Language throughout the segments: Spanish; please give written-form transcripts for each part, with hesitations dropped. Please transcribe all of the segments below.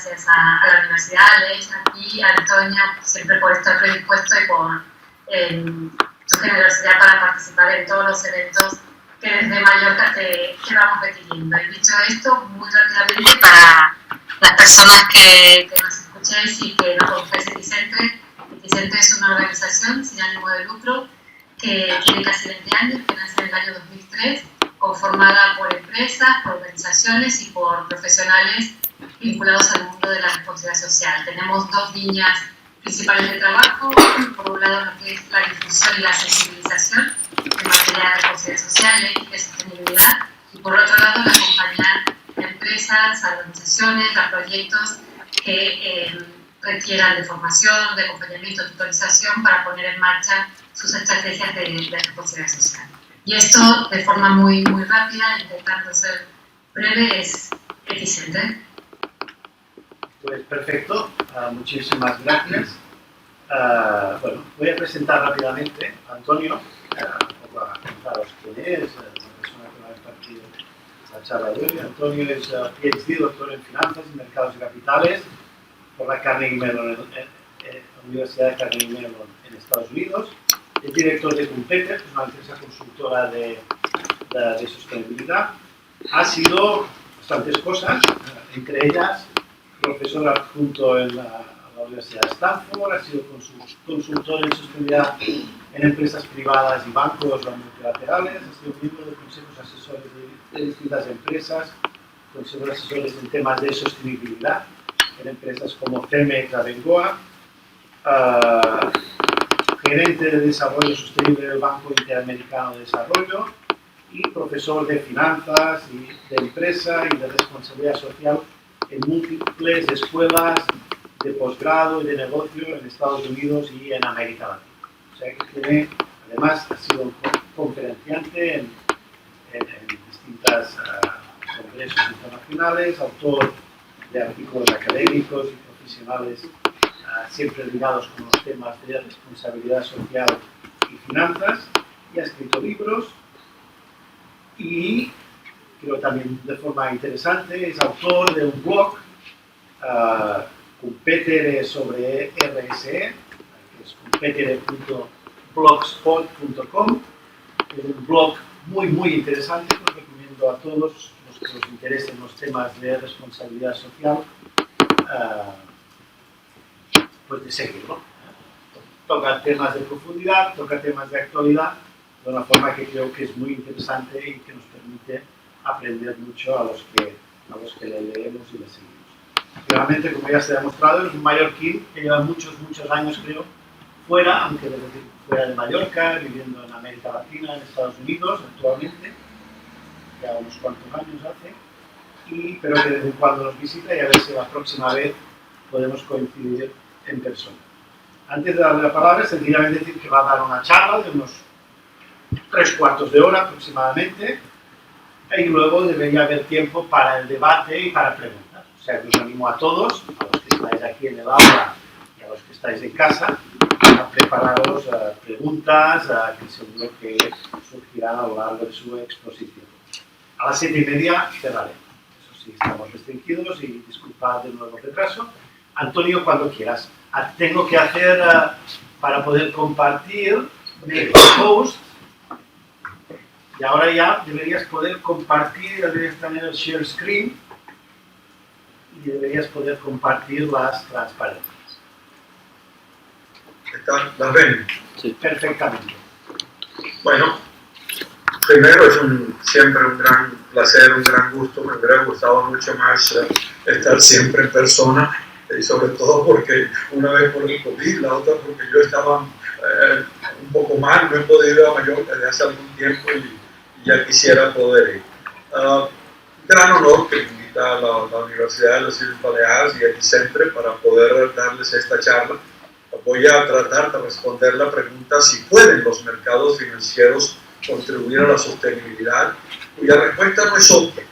gracias a la universidad, a Aleix, y a Antonio, siempre por estar predispuesto y por su generosidad para participar en todos los eventos que desde Mallorca te vamos requiriendo. Y dicho esto, muy rápidamente, para las personas que nos escuchéis y que no conozcáis Eticentre, Eticentre es una organización sin ánimo de lucro que tiene casi 20 años, que nace en el año 2003, conformada por empresas, por organizaciones y por profesionales vinculados al mundo de la responsabilidad social. Tenemos dos líneas principales de trabajo: por un lado lo que es la difusión y la sensibilización en materia de responsabilidad social, ética y sostenibilidad, y por otro lado la acompañar a empresas, a organizaciones, a proyectos que requieran de formación, de acompañamiento, tutorización para poner en marcha sus estrategias de responsabilidad social. Y esto, de forma muy rápida, intentando ser breve, es Eticentre. Pues perfecto, muchísimas gracias. Bueno, voy a presentar rápidamente a Antonio, para contaros quién es, la persona que va a impartir la charla de hoy. Antonio es PhD, doctor en Finanzas y Mercados de Capitales por la Carnegie Mellon, la Universidad de Carnegie Mellon en Estados Unidos. Es director de Compete, que es una empresa consultora de sostenibilidad. Ha sido bastantes cosas, entre ellas profesor adjunto en la Universidad de Stanford, ha sido consultor en sostenibilidad en empresas privadas y bancos o multilaterales, ha sido miembro de consejos asesores de distintas empresas, consejos asesores en temas de sostenibilidad en empresas como Cemex, Abengoa, gerente de desarrollo sostenible del Banco Interamericano de Desarrollo y profesor de finanzas y de empresa y de responsabilidad social en múltiples escuelas de posgrado y de negocio en Estados Unidos y en América Latina. O sea que tiene, además, ha sido un conferenciante en distintos congresos internacionales, autor de artículos académicos y profesionales siempre ligados con los temas de responsabilidad social y finanzas, y ha escrito libros y creo también de forma interesante es autor de un blog Competere sobre RSE, que es competere.blogspot.com. Es un blog muy interesante que os recomiendo a todos los que os interesen los temas de responsabilidad social, pues de seguirlo. Toca temas de profundidad, toca temas de actualidad, de una forma que creo que es muy interesante y que nos permite aprender mucho a los que le leemos y le seguimos. Realmente, como ya se ha demostrado, es un mallorquín que lleva muchos años, creo, fuera, aunque fuera de Mallorca, viviendo en América Latina, en Estados Unidos actualmente, ya unos cuantos años hace, pero que de vez en cuando nos visita y a ver si la próxima vez podemos coincidir en persona. Antes de darle la palabra, sencillamente decir que va a dar una charla de unos 3/4 de hora aproximadamente, y luego debería haber tiempo para el debate y para preguntas. O sea, que os animo a todos, a los que estáis aquí en el aula y a los que estáis en casa, a prepararos preguntas que seguro que surgirán a lo largo de su exposición. A las 7:30 cerraré. Eso sí, estamos restringidos y disculpad de nuevo el retraso. Antonio, cuando quieras. Tengo que hacer, para poder compartir, make a post. Y ahora ya deberías poder compartir, deberías tener el share screen y deberías poder compartir las transparencias. ¿Las ven? Sí. Perfectamente. Bueno, primero es siempre un gran placer, un gran gusto. Me hubiera gustado mucho más estar siempre en persona, y sobre todo porque una vez por el COVID, la otra porque yo estaba un poco mal, no he podido ir a Mallorca desde hace algún tiempo y ya quisiera poder ir. Gran honor que me invita a la Universidad de las Islas Baleares y Eticentre para poder darles esta charla. Voy a tratar de responder la pregunta si pueden los mercados financieros contribuir a la sostenibilidad, cuya respuesta no es obvia.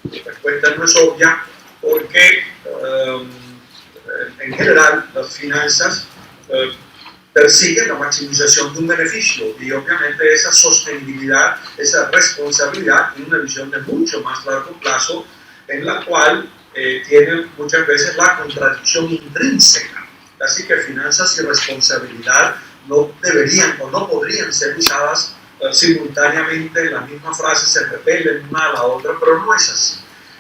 La respuesta no es obvia porque en general las finanzas persiguen la maximización de un beneficio y obviamente esa sostenibilidad, esa responsabilidad tiene una visión de mucho más largo plazo en la cual tienen muchas veces la contradicción intrínseca. Así que finanzas y responsabilidad no deberían o no podrían ser usadas simultáneamente. En la misma frase se repelen una a la otra, pero no es así.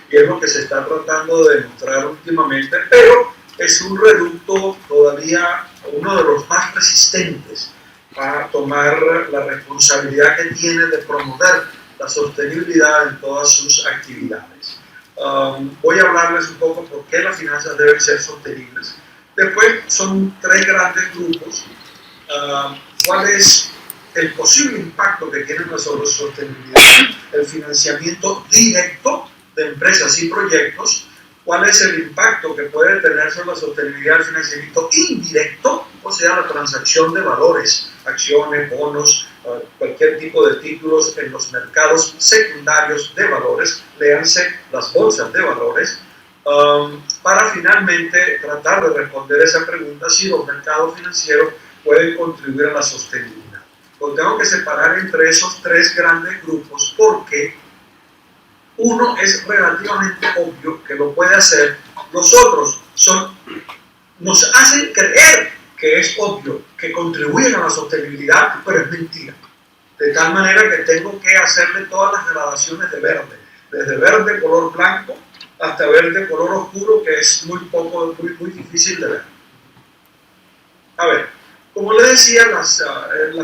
Y es lo que se está tratando de demostrar últimamente, pero es un reducto todavía uno de los más resistentes a tomar la responsabilidad que tiene de promover la sostenibilidad en todas sus actividades. Voy a hablarles un poco por qué las finanzas deben ser sostenibles. Después son tres grandes grupos. ¿Cuál es el posible impacto que tiene la sostenibilidad? El financiamiento directo de empresas y proyectos. ¿Cuál es el impacto que puede tener sobre la sostenibilidad del financiamiento indirecto? O sea, la transacción de valores, acciones, bonos, cualquier tipo de títulos en los mercados secundarios de valores, léanse las bolsas de valores, para finalmente tratar de responder esa pregunta si los mercados financieros pueden contribuir a la sostenibilidad. Lo tengo que separar entre esos tres grandes grupos porque uno es relativamente obvio que lo puede hacer, los otros nos hacen creer que es obvio, que contribuyen a la sostenibilidad, pero es mentira. De tal manera que tengo que hacerle todas las gradaciones de verde, desde verde color blanco hasta verde color oscuro, que es muy difícil de ver. A ver, como les decía, las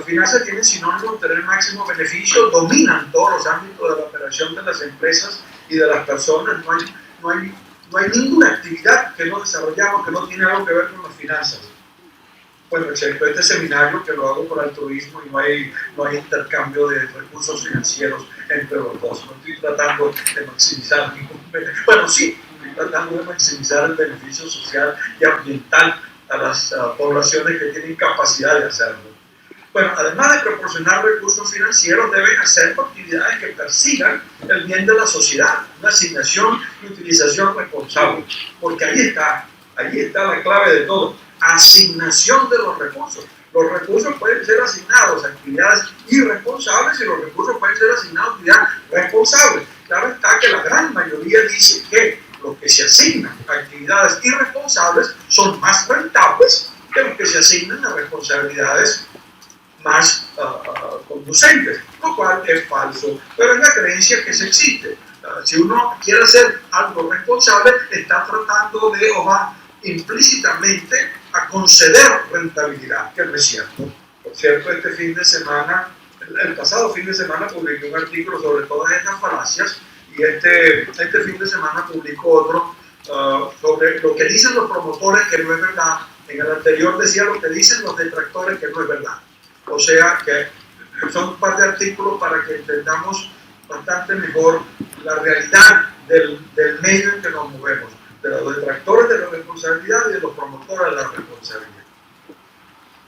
finanzas tienen sinónimo de tener máximo beneficio, dominan todos los ámbitos de la operación de las empresas y de las personas. No hay ninguna actividad que no desarrollamos que no tiene algo que ver con las finanzas. Bueno, excepto este seminario que lo hago por altruismo y no hay intercambio de recursos financieros entre los dos. No estoy tratando de maximizar ningún beneficio. Bueno, sí, estoy tratando de maximizar el beneficio social y ambiental a las poblaciones que tienen capacidad de hacerlo. Bueno, además de proporcionar recursos financieros, deben hacer actividades que persigan el bien de la sociedad, una asignación y utilización responsable, porque ahí está la clave de todo. Asignación de los recursos. Los recursos pueden ser asignados a actividades irresponsables y los recursos pueden ser asignados a actividades responsables. Claro está que la gran mayoría dice que los que se asignan a actividades irresponsables son más rentables que los que se asignan a responsabilidades más conducentes, lo cual es falso, pero es la creencia que se existe. Si uno quiere hacer algo responsable, está tratando de o va implícitamente a conceder rentabilidad, que no es cierto. Por cierto, el pasado fin de semana publiqué un artículo sobre todas estas falacias y este fin de semana publico otro sobre lo que dicen los promotores que no es verdad. En el anterior decía lo que dicen los detractores que no es verdad. O sea que son un par de artículos para que entendamos bastante mejor la realidad del medio en que nos movemos, de los detractores de la responsabilidad y de los promotores de la responsabilidad.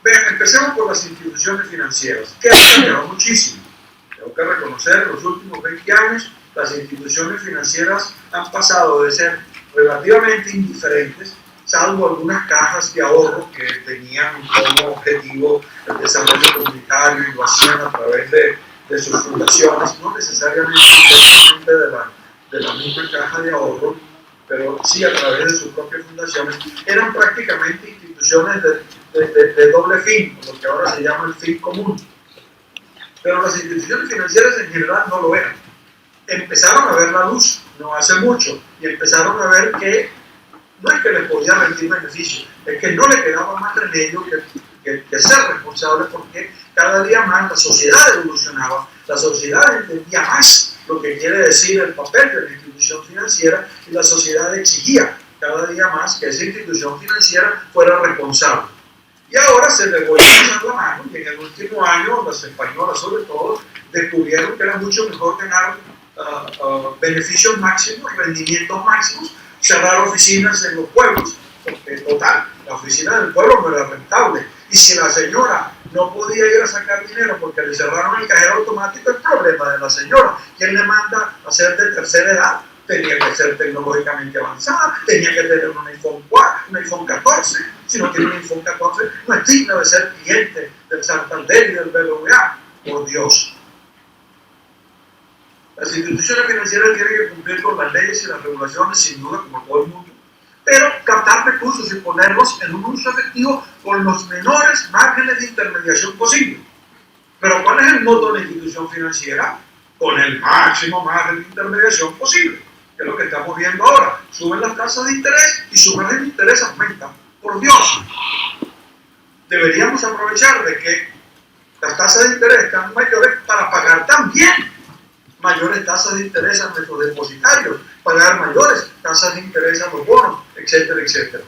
Vean, empecemos por las instituciones financieras, que han cambiado muchísimo. Tengo que reconocer, en los últimos 20 años, las instituciones financieras han pasado de ser relativamente indiferentes, salvo algunas cajas de ahorro que tenían como objetivo el desarrollo comunitario y lo hacían a través de sus fundaciones, no necesariamente de la misma caja de ahorro, pero sí a través de sus propias fundaciones. Eran prácticamente instituciones de doble fin, lo que ahora se llama el fin común. Pero las instituciones financieras en general no lo eran. Empezaron a ver la luz no hace mucho y empezaron a ver que no es que les podía rendir beneficio, es que no le quedaba más remedio que ser responsable, porque cada día más la sociedad evolucionaba, la sociedad entendía más lo que quiere decir el papel de la institución financiera y la sociedad exigía cada día más que esa institución financiera fuera responsable. Y ahora se les volvió a echar la mano y en el último año las españolas sobre todo descubrieron que era mucho mejor ganar beneficios máximos, rendimientos máximos, cerrar oficinas en los pueblos, porque total, la oficina del pueblo no era rentable. Y si la señora no podía ir a sacar dinero porque le cerraron el cajero automático, el problema de la señora. ¿Quién le manda a ser de tercera edad? Tenía que ser tecnológicamente avanzada, tenía que tener un iPhone 4, un iPhone 14. Si no tiene un iPhone 14, no es digna de ser cliente del Santander y del BBVA. Por Dios. Las instituciones financieras tienen que cumplir con las leyes y las regulaciones, sin duda, como todo el mundo, pero captar recursos y ponerlos en un uso efectivo con los menores márgenes de intermediación posible. Pero ¿cuál es el modo de la institución financiera? Con el máximo margen de intermediación posible, que es lo que estamos viendo ahora. Suben las tasas de interés y su margen de interés aumenta. Por Dios, deberíamos aprovechar de que las tasas de interés están mayores para pagar también mayores tasas de interés a nuestros depositarios, pagar mayores tasas de interés a los bonos, etcétera, etcétera.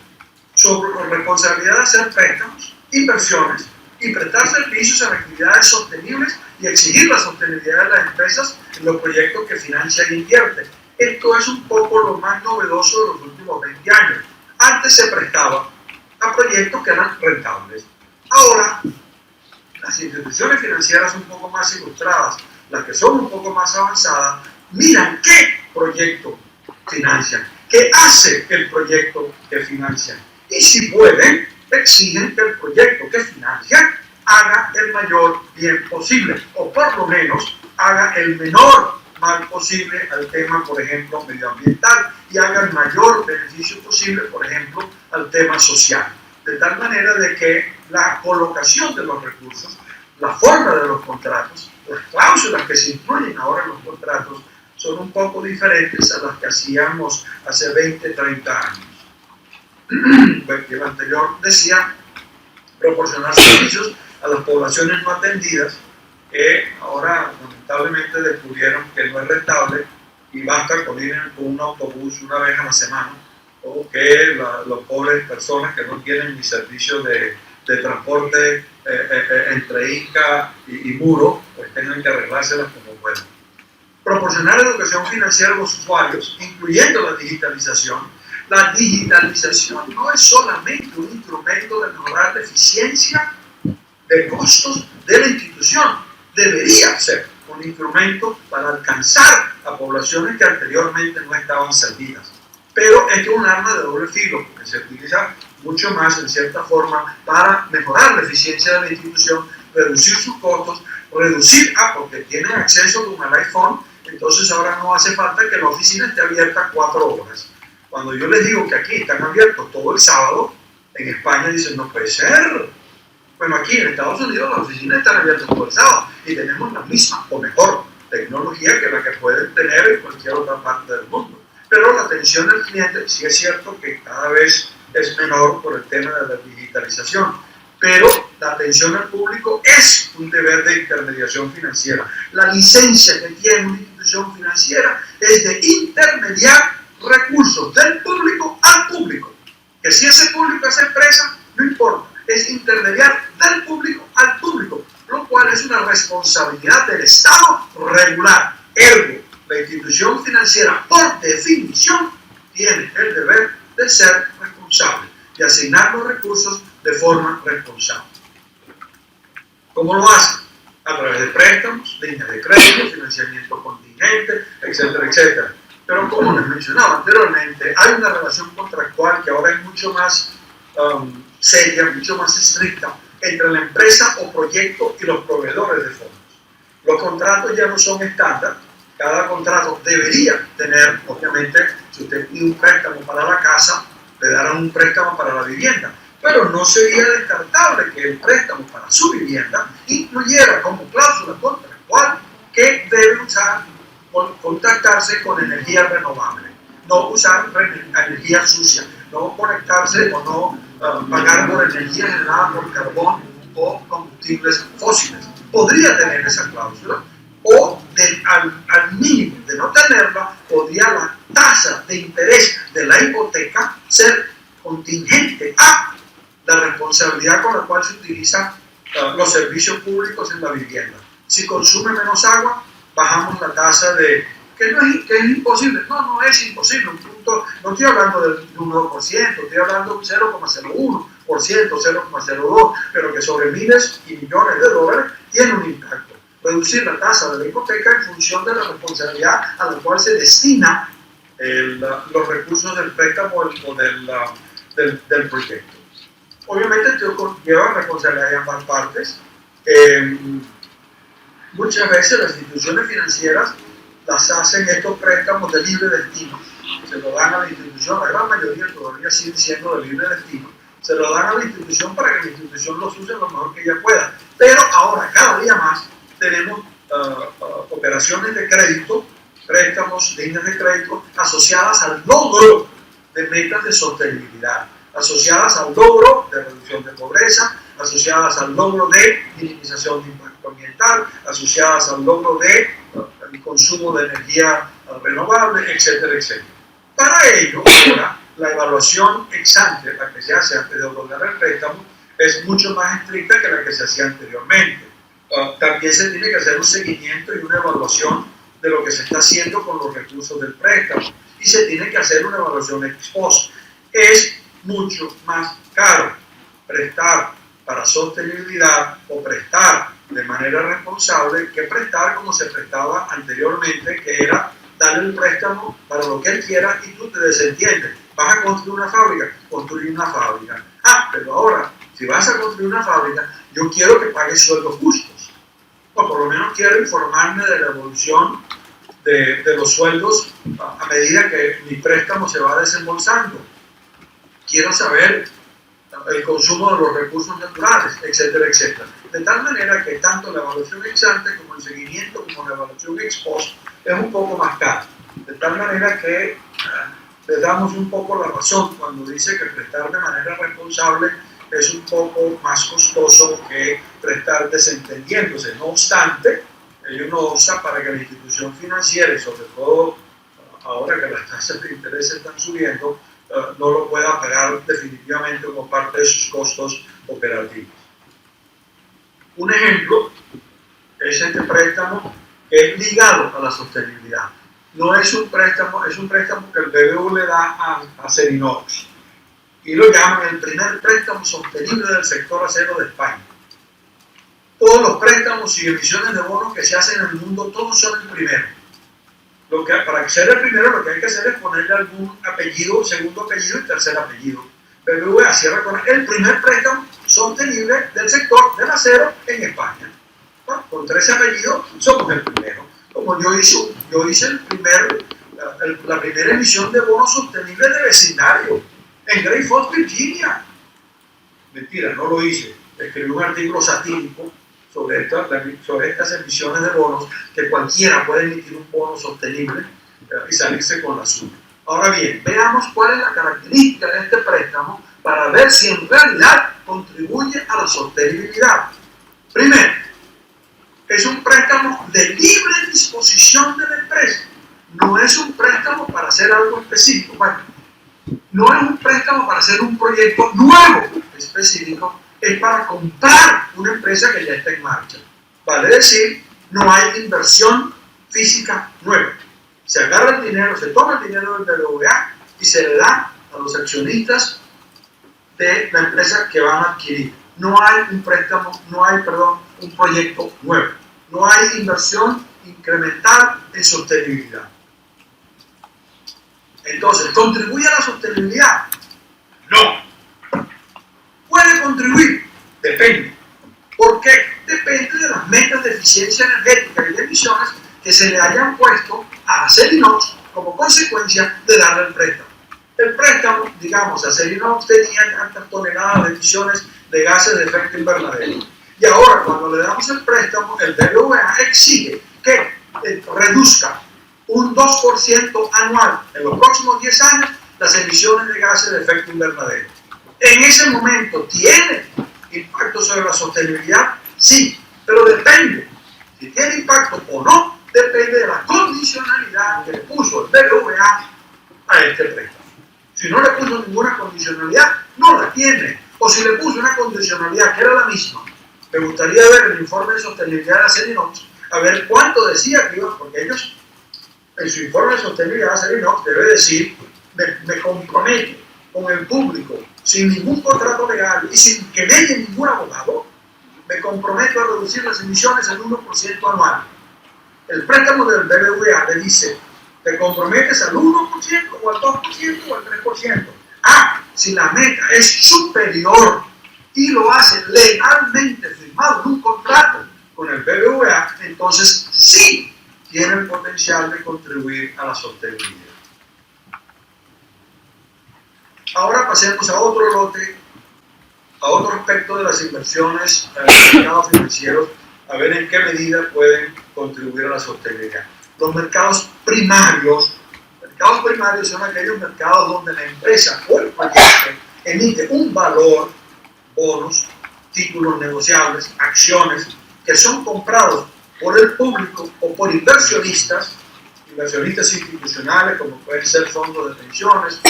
Sobre la responsabilidad de hacer préstamos, inversiones y prestar servicios en actividades sostenibles y exigir la sostenibilidad de las empresas en los proyectos que financia e invierte. Esto es un poco lo más novedoso de los últimos 20 años. Antes se prestaba a proyectos que eran rentables. Ahora, las instituciones financieras un poco más ilustradas, las que son un poco más avanzadas, miran qué proyecto financian, qué hace el proyecto que financian. Y si pueden, exigen que el proyecto que financian haga el mayor bien posible, o por lo menos haga el menor mal posible al tema, por ejemplo, medioambiental, y haga el mayor beneficio posible, por ejemplo, al tema social. De tal manera de que la colocación de los recursos, la forma de los contratos, las cláusulas que se incluyen ahora en los contratos son un poco diferentes a las que hacíamos hace 20, 30 años. El anterior decía proporcionar servicios a las poblaciones no atendidas, que ahora lamentablemente descubrieron que no es rentable y basta con ir con un autobús una vez a la semana, o que las pobres personas que no tienen ni servicio de transporte entre Inca y Muro, pues tengan que arreglárselas como puedan. Proporcionar educación financiera a los usuarios, incluyendo la digitalización. La digitalización no es solamente un instrumento de mejorar la eficiencia de costos de la institución, debería ser un instrumento para alcanzar a poblaciones que anteriormente no estaban servidas. Pero es un arma de doble filo, porque se utiliza mucho más, en cierta forma, para mejorar la eficiencia de la institución, reducir sus costos, reducir, porque tienen acceso con el iPhone, entonces ahora no hace falta que la oficina esté abierta 4 horas. Cuando yo les digo que aquí están abiertos todo el sábado, en España dicen, no puede ser. Bueno, aquí en Estados Unidos las oficinas están abiertas todo el sábado y tenemos la misma o mejor tecnología que la que pueden tener en cualquier otra parte del mundo. Pero la atención al cliente sí es cierto que cada vez es menor por el tema de la digitalización, pero la atención al público es un deber de intermediación financiera. La licencia que tiene una institución financiera es de intermediar recursos del público al público. Que si ese público es empresa, no importa, es intermediar del público al público, lo cual es una responsabilidad del Estado regular. Ergo, la institución financiera, por definición, tiene el deber de ser responsable, de asignar los recursos de forma responsable. ¿Cómo lo hace? A través de préstamos, líneas de crédito, financiamiento contingente, etcétera, etcétera. Pero como les mencionaba anteriormente, hay una relación contractual que ahora es mucho más seria, mucho más estricta entre la empresa o proyecto y los proveedores de fondos. Los contratos ya no son estándar. Cada contrato debería tener, obviamente, si usted pide un préstamo para la casa, le darán un préstamo para la vivienda. Pero no sería descartable que el préstamo para su vivienda incluyera como cláusula contractual que debe usar, contactarse con energía renovable, no usar energía sucia, no conectarse o no pagar por energía generada por carbón o combustibles fósiles. Podría tener esa cláusula, o al mínimo de no tenerla, podría la tasa de interés de la hipoteca ser contingente a la responsabilidad con la cual se utilizan los servicios públicos en la vivienda. Si consume menos agua, bajamos la tasa de, que es imposible. No es imposible. Un punto, no estoy hablando del 1%, estoy hablando de un 0,01%, 0,02%, pero que sobre miles y millones de dólares tiene un impacto. Reducir la tasa de la hipoteca en función de la responsabilidad a la cual se destina los recursos del préstamo o del proyecto. Obviamente esto lleva responsabilidad de ambas partes. Muchas veces las instituciones financieras las hacen estos préstamos de libre destino, se lo dan a la institución, la gran mayoría todavía sigue siendo de libre destino, se lo dan a la institución para que la institución los use lo mejor que ella pueda. Pero ahora, cada día más, tenemos operaciones de crédito, préstamos, líneas de crédito asociadas al logro de metas de sostenibilidad, asociadas al logro de reducción de pobreza, asociadas al logro de minimización de impacto ambiental, asociadas al logro de el consumo de energía renovable, etcétera, etcétera. Para ello, ahora, la evaluación ex ante, la que se hace antes de otorgar el préstamo, es mucho más estricta que la que se hacía anteriormente. También se tiene que hacer un seguimiento y una evaluación de lo que se está haciendo con los recursos del préstamo, y se tiene que hacer una evaluación ex post. Es mucho más caro prestar para sostenibilidad o prestar de manera responsable que prestar como se prestaba anteriormente, que era darle el préstamo para lo que él quiera y tú te desentiendes. ¿Vas a construir una fábrica? Construir una fábrica. Pero ahora, si vas a construir una fábrica, yo quiero que pagues sueldos justos. O por lo menos quiero informarme de la evolución de los sueldos a medida que mi préstamo se va desembolsando. Quiero saber el consumo de los recursos naturales, etcétera, etcétera. De tal manera que tanto la evaluación ex ante como el seguimiento como la evaluación ex post es un poco más caro. De tal manera que le damos un poco la razón cuando dice que prestar de manera responsable es un poco más costoso que prestar desentendiéndose. No obstante, uno usa para que la institución financiera, y sobre todo ahora que las tasas de interés están subiendo, no lo pueda pagar definitivamente como parte de sus costos operativos. Un ejemplo es este préstamo que es ligado a la sostenibilidad. No es un préstamo, es un préstamo que el BBVA le da a Cerinox y lo llaman el primer préstamo sostenible del sector acero de España. Todos los préstamos y emisiones de bonos que se hacen en el mundo, todos son el primero. Para ser el primero, lo que hay que hacer es ponerle algún apellido, segundo apellido y tercer apellido. BBVA cierra con el primer préstamo sostenible del sector del acero en España. Bueno, con 13 apellidos somos el primero. Como yo hice la primera emisión de bonos sostenibles de vecindario en Great Falls, Virginia. Mentira, no lo hice. Escribí un artículo satírico sobre estas emisiones de bonos, que cualquiera puede emitir un bono sostenible y salirse con la suya. Ahora bien, veamos cuál es la característica de este préstamo para ver si en realidad contribuye a la sostenibilidad. Primero, es un préstamo de libre disposición de la empresa. No es un préstamo para hacer algo específico. Bueno, no es un préstamo para hacer un proyecto nuevo específico, es para comprar una empresa que ya está en marcha. Vale decir, no hay inversión física nueva. Se agarra el dinero, se toma el dinero del BBVA y se le da a los accionistas de la empresa que van a adquirir. No hay un préstamo, un proyecto nuevo. No hay inversión incremental en sostenibilidad. Entonces, ¿contribuye a la sostenibilidad? No. ¿Puede contribuir? Depende. ¿Por qué? Depende de las metas de eficiencia energética y de emisiones que se le hayan puesto a Acerinox como consecuencia de darle el préstamo. El préstamo, digamos, Acerinox tenía tantas toneladas de emisiones de gases de efecto invernadero. Y ahora, cuando le damos el préstamo, el BBVA exige que reduzca un 2% anual en los próximos 10 años las emisiones de gases de efecto invernadero. En ese momento, ¿tiene impacto sobre la sostenibilidad? Sí, pero depende. Si tiene impacto o no, depende de la condicionalidad que le puso el BBVA a este préstamo. Si no le puso ninguna condicionalidad, no la tiene. O si le puso una condicionalidad que era la misma, me gustaría ver el informe de sostenibilidad de Acerinox, a ver cuánto decía que iba, porque ellos, en su informe de sostenibilidad de Acerinox, debe decir, me comprometo con el público, sin ningún contrato legal y sin que me dé ningún abogado, me comprometo a reducir las emisiones en 1% anual. El préstamo del BBVA le dice, te comprometes al 1% o al 2% o al 3%. Si la meta es superior y lo hace legalmente firmado en un contrato con el BBVA, entonces sí tiene el potencial de contribuir a la sostenibilidad. Ahora pasemos a otro lote, a otro aspecto de las inversiones en los mercados financieros, a ver en qué medida pueden contribuir a la sostenibilidad. Los mercados primarios son aquellos mercados donde la empresa o el proyecto emite un valor, bonos, títulos negociables, acciones, que son comprados por el público o por inversionistas institucionales, como pueden ser fondos de pensiones,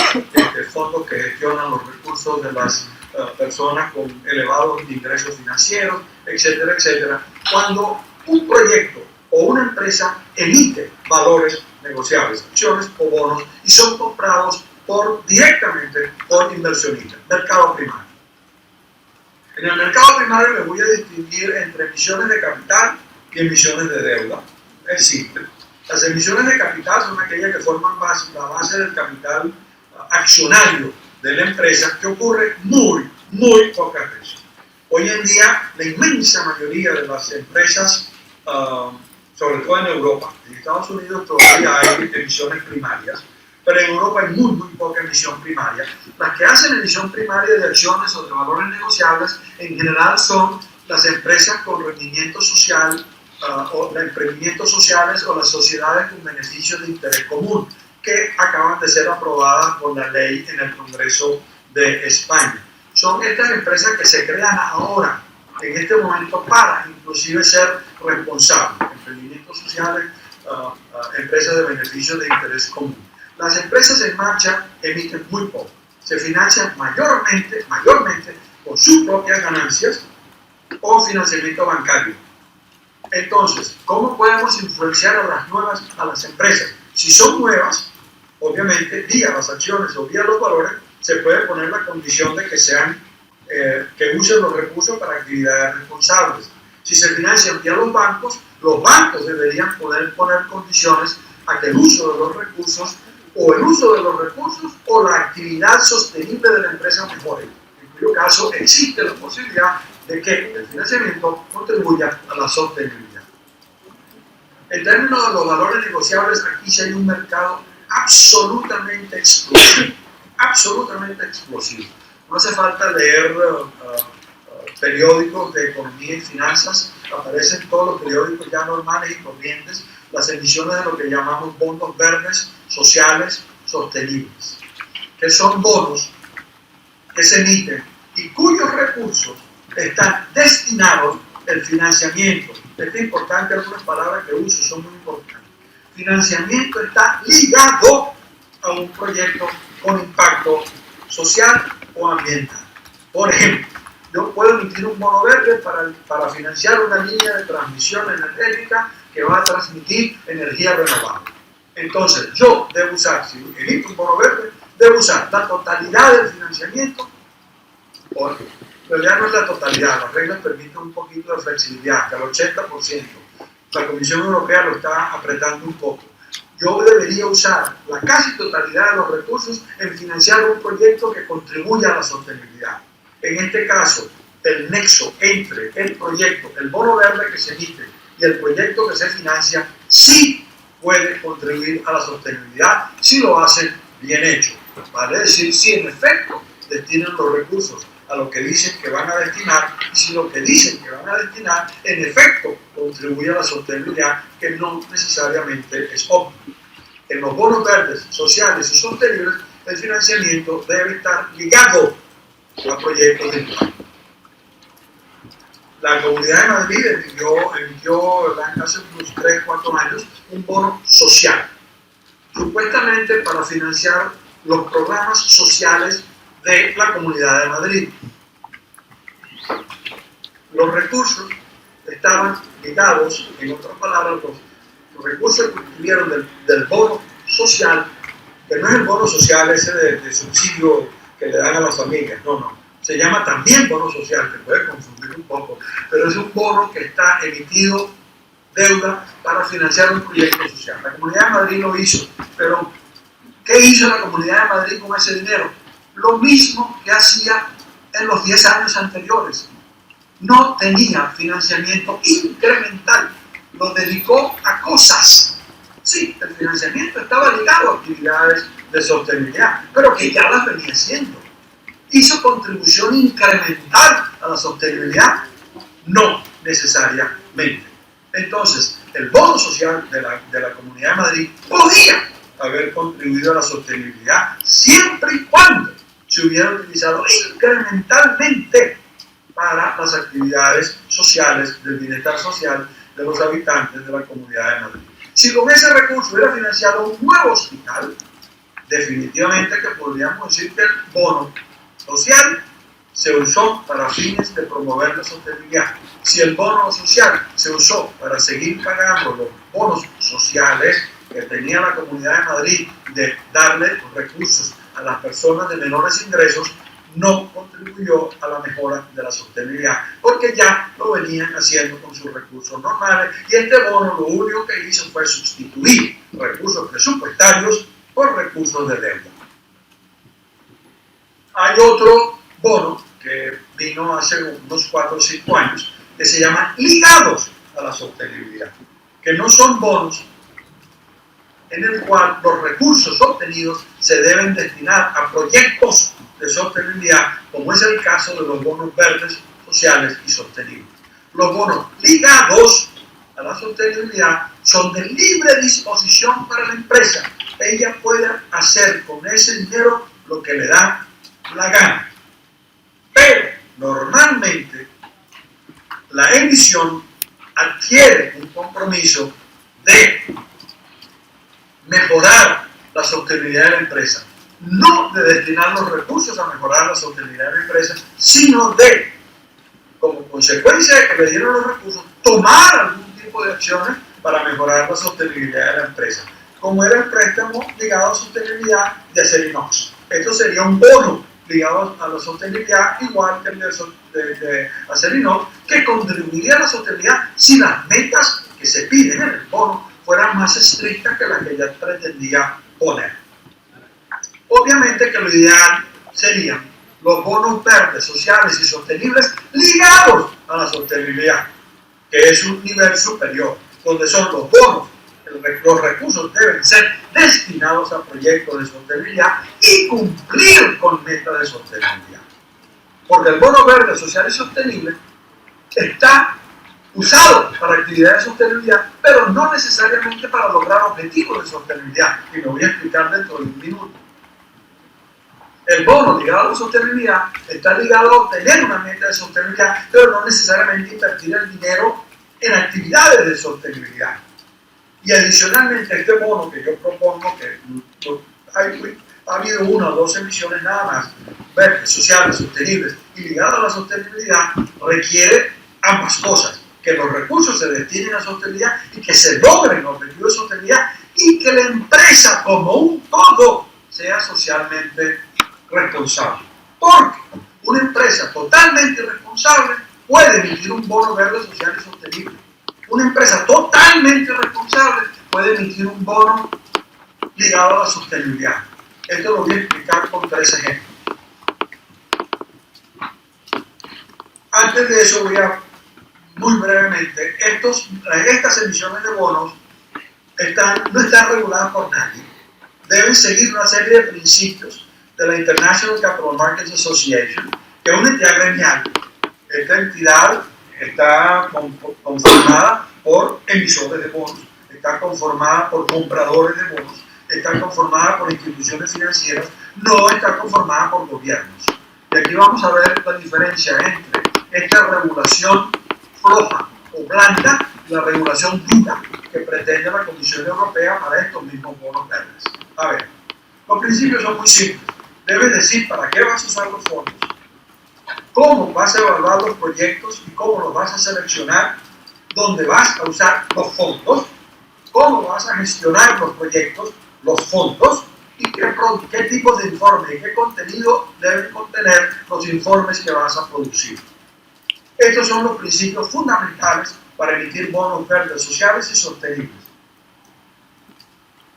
fondos que gestionan los recursos de las personas con elevados ingresos financieros, etcétera, etcétera. Cuando un proyecto o una empresa emite valores negociables, acciones o bonos, y son comprados directamente por inversionistas, mercado primario. En el mercado primario me voy a distinguir entre emisiones de capital y emisiones de deuda. Es simple. Las emisiones de capital son aquellas que forman la base del capital accionario de la empresa, que ocurre muy pocas veces. Hoy en día, la inmensa mayoría de las empresas, sobre todo en Europa, en Estados Unidos todavía hay emisiones primarias, pero en Europa hay muy poca emisión primaria. Las que hacen emisión primaria de acciones o de valores negociables en general son las empresas con rendimiento social, o los emprendimientos sociales o las sociedades con beneficios de interés común, que acaban de ser aprobadas por la ley en el Congreso de España. Son estas empresas que se crean ahora, en este momento, para inclusive ser responsables, emprendimientos sociales, empresas de beneficios de interés común. Las empresas en marcha emiten muy poco, se financian mayormente con sus propias ganancias o financiamiento bancario. Entonces, ¿cómo podemos influenciar a las empresas? Si son nuevas, obviamente, vía las acciones o vía los valores, se puede poner la condición de que usen los recursos para actividades responsables. Si se financian vía los bancos deberían poder poner condiciones a que el uso de los recursos o la actividad sostenible de la empresa mejore, en cuyo caso existe la posibilidad de que el financiamiento contribuya a la sostenibilidad. En términos de los valores negociables, aquí sí hay un mercado absolutamente explosivo. No hace falta leer periódicos de economía y finanzas, aparecen todos los periódicos ya normales y corrientes, las emisiones de lo que llamamos bonos verdes, sociales, sostenibles, que son bonos que se emiten y cuyos recursos están destinados al financiamiento. Es importante, algunas palabras que uso son muy importantes. Financiamiento está ligado a un proyecto con impacto social o ambiental. Por ejemplo, yo puedo emitir un bono verde para financiar una línea de transmisión energética que va a transmitir energía renovable. Entonces, yo debo usar, si emito un bono verde, debo usar la totalidad del financiamiento, porque en realidad no es la totalidad, las reglas permiten un poquito de flexibilidad, hasta el 80%. La Comisión Europea lo está apretando un poco. Yo debería usar la casi totalidad de los recursos en financiar un proyecto que contribuya a la sostenibilidad. En este caso, el nexo entre el proyecto, el bono verde que se emite y el proyecto que se financia, sí puede contribuir a la sostenibilidad si lo hacen bien hecho. Vale decir, si en efecto destinan los recursos a lo que dicen que van a destinar, y si lo que dicen que van a destinar en efecto contribuye a la sostenibilidad, que no necesariamente es obvio. En los bonos verdes, sociales y sostenibles, el financiamiento debe estar ligado a proyectos de impacto. La Comunidad de Madrid emitió hace unos 3-4 años un bono social, supuestamente para financiar los programas sociales de la Comunidad de Madrid. Los recursos estaban ligados, en otras palabras, los recursos que obtuvieron del bono social, que no es el bono social ese de subsidio que le dan a las familias, no. Se llama también bono social, que puede confundir un poco, pero es un bono que está emitido deuda para financiar un proyecto social. La Comunidad de Madrid lo hizo, pero ¿qué hizo la Comunidad de Madrid con ese dinero? Lo mismo que hacía en los 10 años anteriores. No tenía financiamiento incremental lo dedicó a cosas. Sí, el financiamiento estaba ligado a actividades de sostenibilidad, pero que ya las venía haciendo. ¿Hizo contribución incremental a la sostenibilidad? No necesariamente. Entonces, el bono social de la Comunidad de Madrid podía haber contribuido a la sostenibilidad siempre y cuando se hubiera utilizado incrementalmente para las actividades sociales, del bienestar social de los habitantes de la Comunidad de Madrid. Si con ese recurso hubiera financiado un nuevo hospital, definitivamente que podríamos decir que el bono social se usó para fines de promover la sostenibilidad. Si el bono social se usó para seguir pagando los bonos sociales que tenía la Comunidad de Madrid de darle recursos a las personas de menores ingresos, no contribuyó a la mejora de la sostenibilidad, porque ya lo venían haciendo con sus recursos normales, y este bono lo único que hizo fue sustituir recursos presupuestarios por recursos de deuda. Hay otro bono que vino hace unos 4 o 5 años, que se llama ligados a la sostenibilidad, que no son bonos en el cual los recursos obtenidos se deben destinar a proyectos de sostenibilidad, como es el caso de los bonos verdes, sociales y sostenibles. Los bonos ligados a la sostenibilidad son de libre disposición para la empresa. Ella puede hacer con ese dinero lo que le da la gana. Pero normalmente la emisión adquiere un compromiso de mejorar la sostenibilidad de la empresa, no de destinar los recursos a mejorar la sostenibilidad de la empresa, sino de, como consecuencia de que le dieron los recursos, tomar algún tipo de acciones para mejorar la sostenibilidad de la empresa, como era el préstamo ligado a sostenibilidad de Acerinox. Esto sería un bono ligado a la sostenibilidad, igual que el de Acerinox, que contribuiría a la sostenibilidad si las metas que se piden en el bono fueran más estrictas que las que ella pretendía poner. Obviamente que lo ideal serían los bonos verdes, sociales y sostenibles ligados a la sostenibilidad, que es un nivel superior, donde son los bonos, los recursos deben ser destinados a proyectos de sostenibilidad y cumplir con metas de sostenibilidad. Porque el bono verde, social y sostenible está usado para actividades de sostenibilidad, pero no necesariamente para lograr objetivos de sostenibilidad, y lo voy a explicar dentro de un minuto. El bono ligado a la sostenibilidad está ligado a obtener una meta de sostenibilidad, pero no necesariamente invertir el dinero en actividades de sostenibilidad. Y adicionalmente este bono que yo propongo, que ha habido 1 o 2 emisiones nada más, verdes, sociales, sostenibles y ligadas a la sostenibilidad, requiere ambas cosas: que los recursos se destinen a sostenibilidad y que se logren los objetivos de sostenibilidad, y que la empresa como un todo sea socialmente responsable. Porque una empresa totalmente irresponsable puede emitir un bono verde, social y sostenible. Una empresa totalmente irresponsable puede emitir un bono ligado a la sostenibilidad. Esto lo voy a explicar con 3 ejemplos. Antes de eso voy a, muy brevemente, estas emisiones de bonos no están reguladas por nadie. Deben seguir una serie de principios de la International Capital Markets Association, que es una entidad gremial. Esta entidad está conformada por emisores de bonos, está conformada por compradores de bonos, está conformada por instituciones financieras, no está conformada por gobiernos. Y aquí vamos a ver la diferencia entre esta regulación floja o blanda y la regulación dura que pretende la Comisión Europea para estos mismos bonos verdes. A ver, los principios son muy simples. Debes decir para qué vas a usar los fondos, cómo vas a evaluar los proyectos y cómo los vas a seleccionar, dónde vas a usar los fondos, cómo vas a gestionar los proyectos, los fondos, y qué tipos de informes y qué contenido deben contener los informes que vas a producir. Estos son los principios fundamentales para emitir bonos verdes, sociales y sostenibles.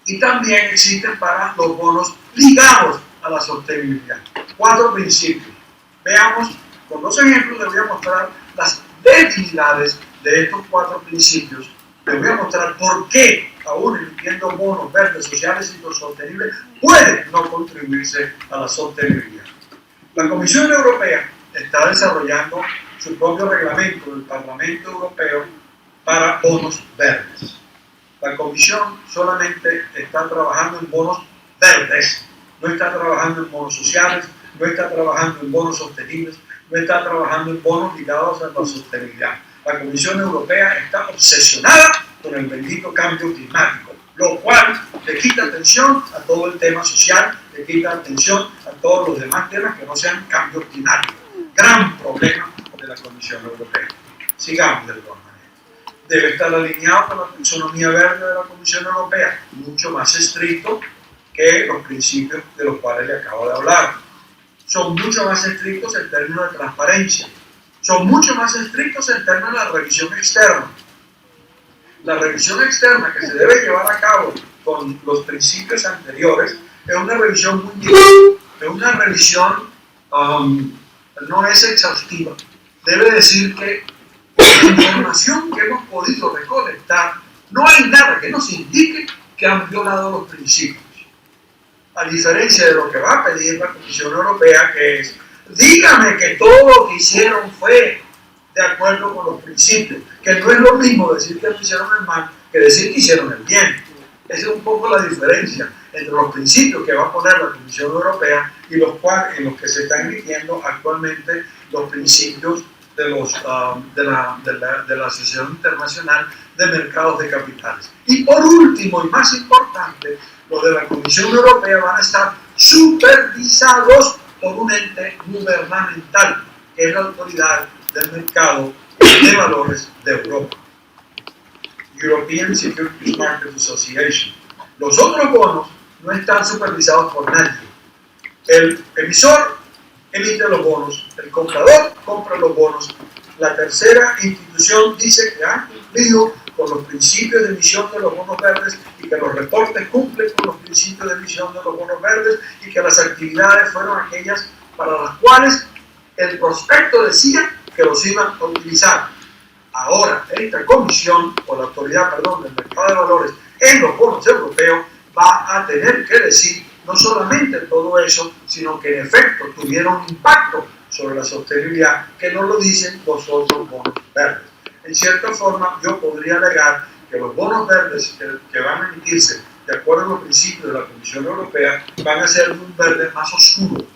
Y también existen para los bonos ligados a la sostenibilidad. 4 principios. Veamos, con 2 ejemplos les voy a mostrar las debilidades de estos 4 principios Les voy a mostrar por qué, aún emitiendo bonos verdes, sociales y sostenibles, puede no contribuirse a la sostenibilidad. La Comisión Europea está desarrollando su propio reglamento del Parlamento Europeo para bonos verdes. La Comisión solamente está trabajando en bonos verdes, no está trabajando en bonos sociales, no está trabajando en bonos sostenibles, no está trabajando en bonos ligados a la sostenibilidad. La Comisión Europea está obsesionada con el bendito cambio climático, lo cual le quita atención a todo el tema social, le quita atención a todos los demás temas que no sean cambio climático. Gran problema de la Comisión Europea. Sigamos de alguna manera. Debe estar alineado con la taxonomía verde de la Comisión Europea, mucho más estricto que los principios de los cuales le acabo de hablar. Son mucho más estrictos en términos de transparencia. Son mucho más estrictos en términos de la revisión externa. La revisión externa que se debe llevar a cabo con los principios anteriores es una revisión muy difícil, es una revisión no es exhaustiva. Debe decir que la información que hemos podido recolectar, no hay nada que nos indique que han violado los principios. A diferencia de lo que va a pedir la Comisión Europea, que es, dígame que todo lo que hicieron fue de acuerdo con los principios, que no es lo mismo decir que hicieron el mal que decir que hicieron el bien. Esa es un poco la diferencia entre los principios que va a poner la Comisión Europea y los cuales, en los que se están emitiendo actualmente los principios de la Asociación Internacional de Mercados de Capitales. Y por último, y más importante, los de la Comisión Europea van a estar supervisados por un ente gubernamental, que es la Autoridad del Mercado de Valores de Europa, European Securities Market Association. Los otros bonos no están supervisados por nadie. El emisor emite los bonos, el comprador compra los bonos, la tercera institución dice que han cumplido con los principios de emisión de los bonos verdes y que los reportes cumplen con los principios de emisión de los bonos verdes y que las actividades fueron aquellas para las cuales el prospecto decía que los iban a utilizar. Ahora, esta comisión, o la autoridad, del mercado de valores en los bonos europeos, va a tener que decir no solamente todo eso, sino que en efecto tuvieron un impacto sobre la sostenibilidad, que no lo dicen los otros bonos verdes. En cierta forma, yo podría alegar que los bonos verdes que van a emitirse de acuerdo a los principios de la Comisión Europea van a ser de un verde más oscuro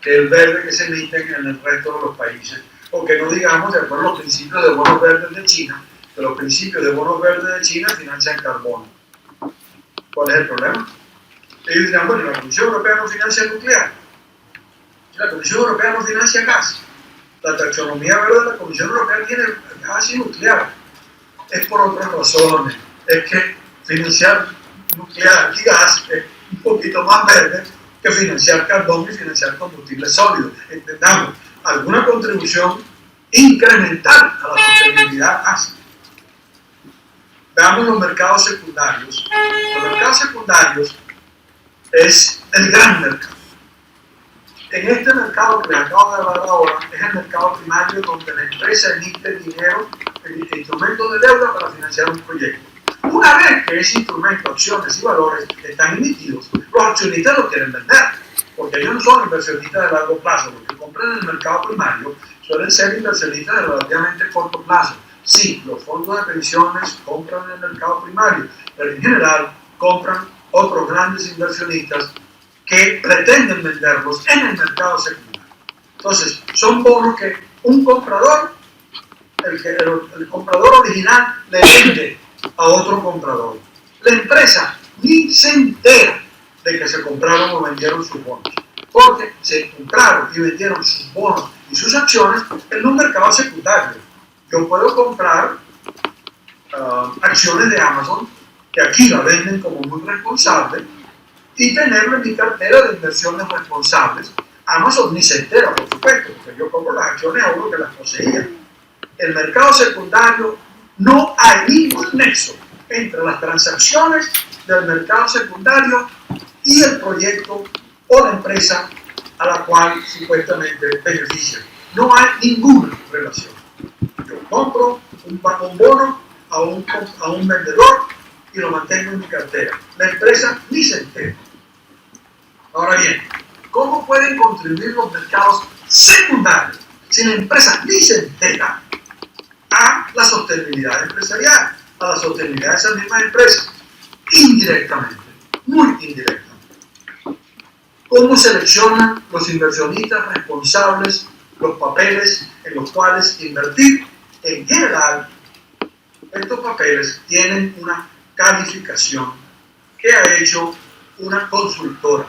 que el verde que se emite en el resto de los países, o que no digamos de acuerdo a los principios de bonos verdes de China, que los principios de bonos verdes de China financian carbono. ¿Cuál es el problema? Ellos dirán, bueno, la Comisión Europea no financia nuclear, la Comisión Europea no financia gas, la taxonomía verde de la Comisión Europea tiene gas y nuclear. Es por otras razones, es que financiar nuclear y gas es un poquito más verde que financiar carbón y financiar combustibles sólidos. Entendamos, alguna contribución incremental a la sostenibilidad hace. Veamos los mercados secundarios. Los mercados secundarios es el gran mercado. En este mercado que les acabo de hablar ahora, es el mercado primario donde la empresa emite dinero, instrumentos de deuda para financiar un proyecto. Una vez que ese instrumento, acciones y valores están emitidos, los accionistas los quieren vender, porque ellos no son inversionistas de largo plazo. Los que compran en el mercado primario suelen ser inversionistas de relativamente corto plazo. Sí, los fondos de pensiones compran en el mercado primario, pero en general compran otros grandes inversionistas que pretenden venderlos en el mercado secundario. Entonces, son bonos que un comprador, el comprador original le vende a otro comprador. La empresa ni se entera de que se compraron o vendieron sus bonos, porque se compraron y vendieron sus bonos y sus acciones en un mercado secundario. Yo puedo comprar acciones de Amazon, que aquí la venden como muy responsable, y tenerlo en mi cartera de inversiones responsables. Amazon ni se entera, por supuesto, porque yo compro las acciones a uno que las poseía. El mercado secundario, no hay ningún nexo entre las transacciones del mercado secundario y el proyecto o la empresa a la cual supuestamente beneficia. No hay ninguna relación. Yo compro un bono a un vendedor y lo mantengo en mi cartera. La empresa ni se entera. Ahora bien, ¿cómo pueden contribuir los mercados secundarios si la empresa ni se entera a la sostenibilidad empresarial, a la sostenibilidad de esas mismas empresas? Indirectamente, muy indirectamente. ¿Cómo seleccionan los inversionistas responsables los papeles en los cuales invertir? En general, estos papeles tienen una calificación que ha hecho una consultora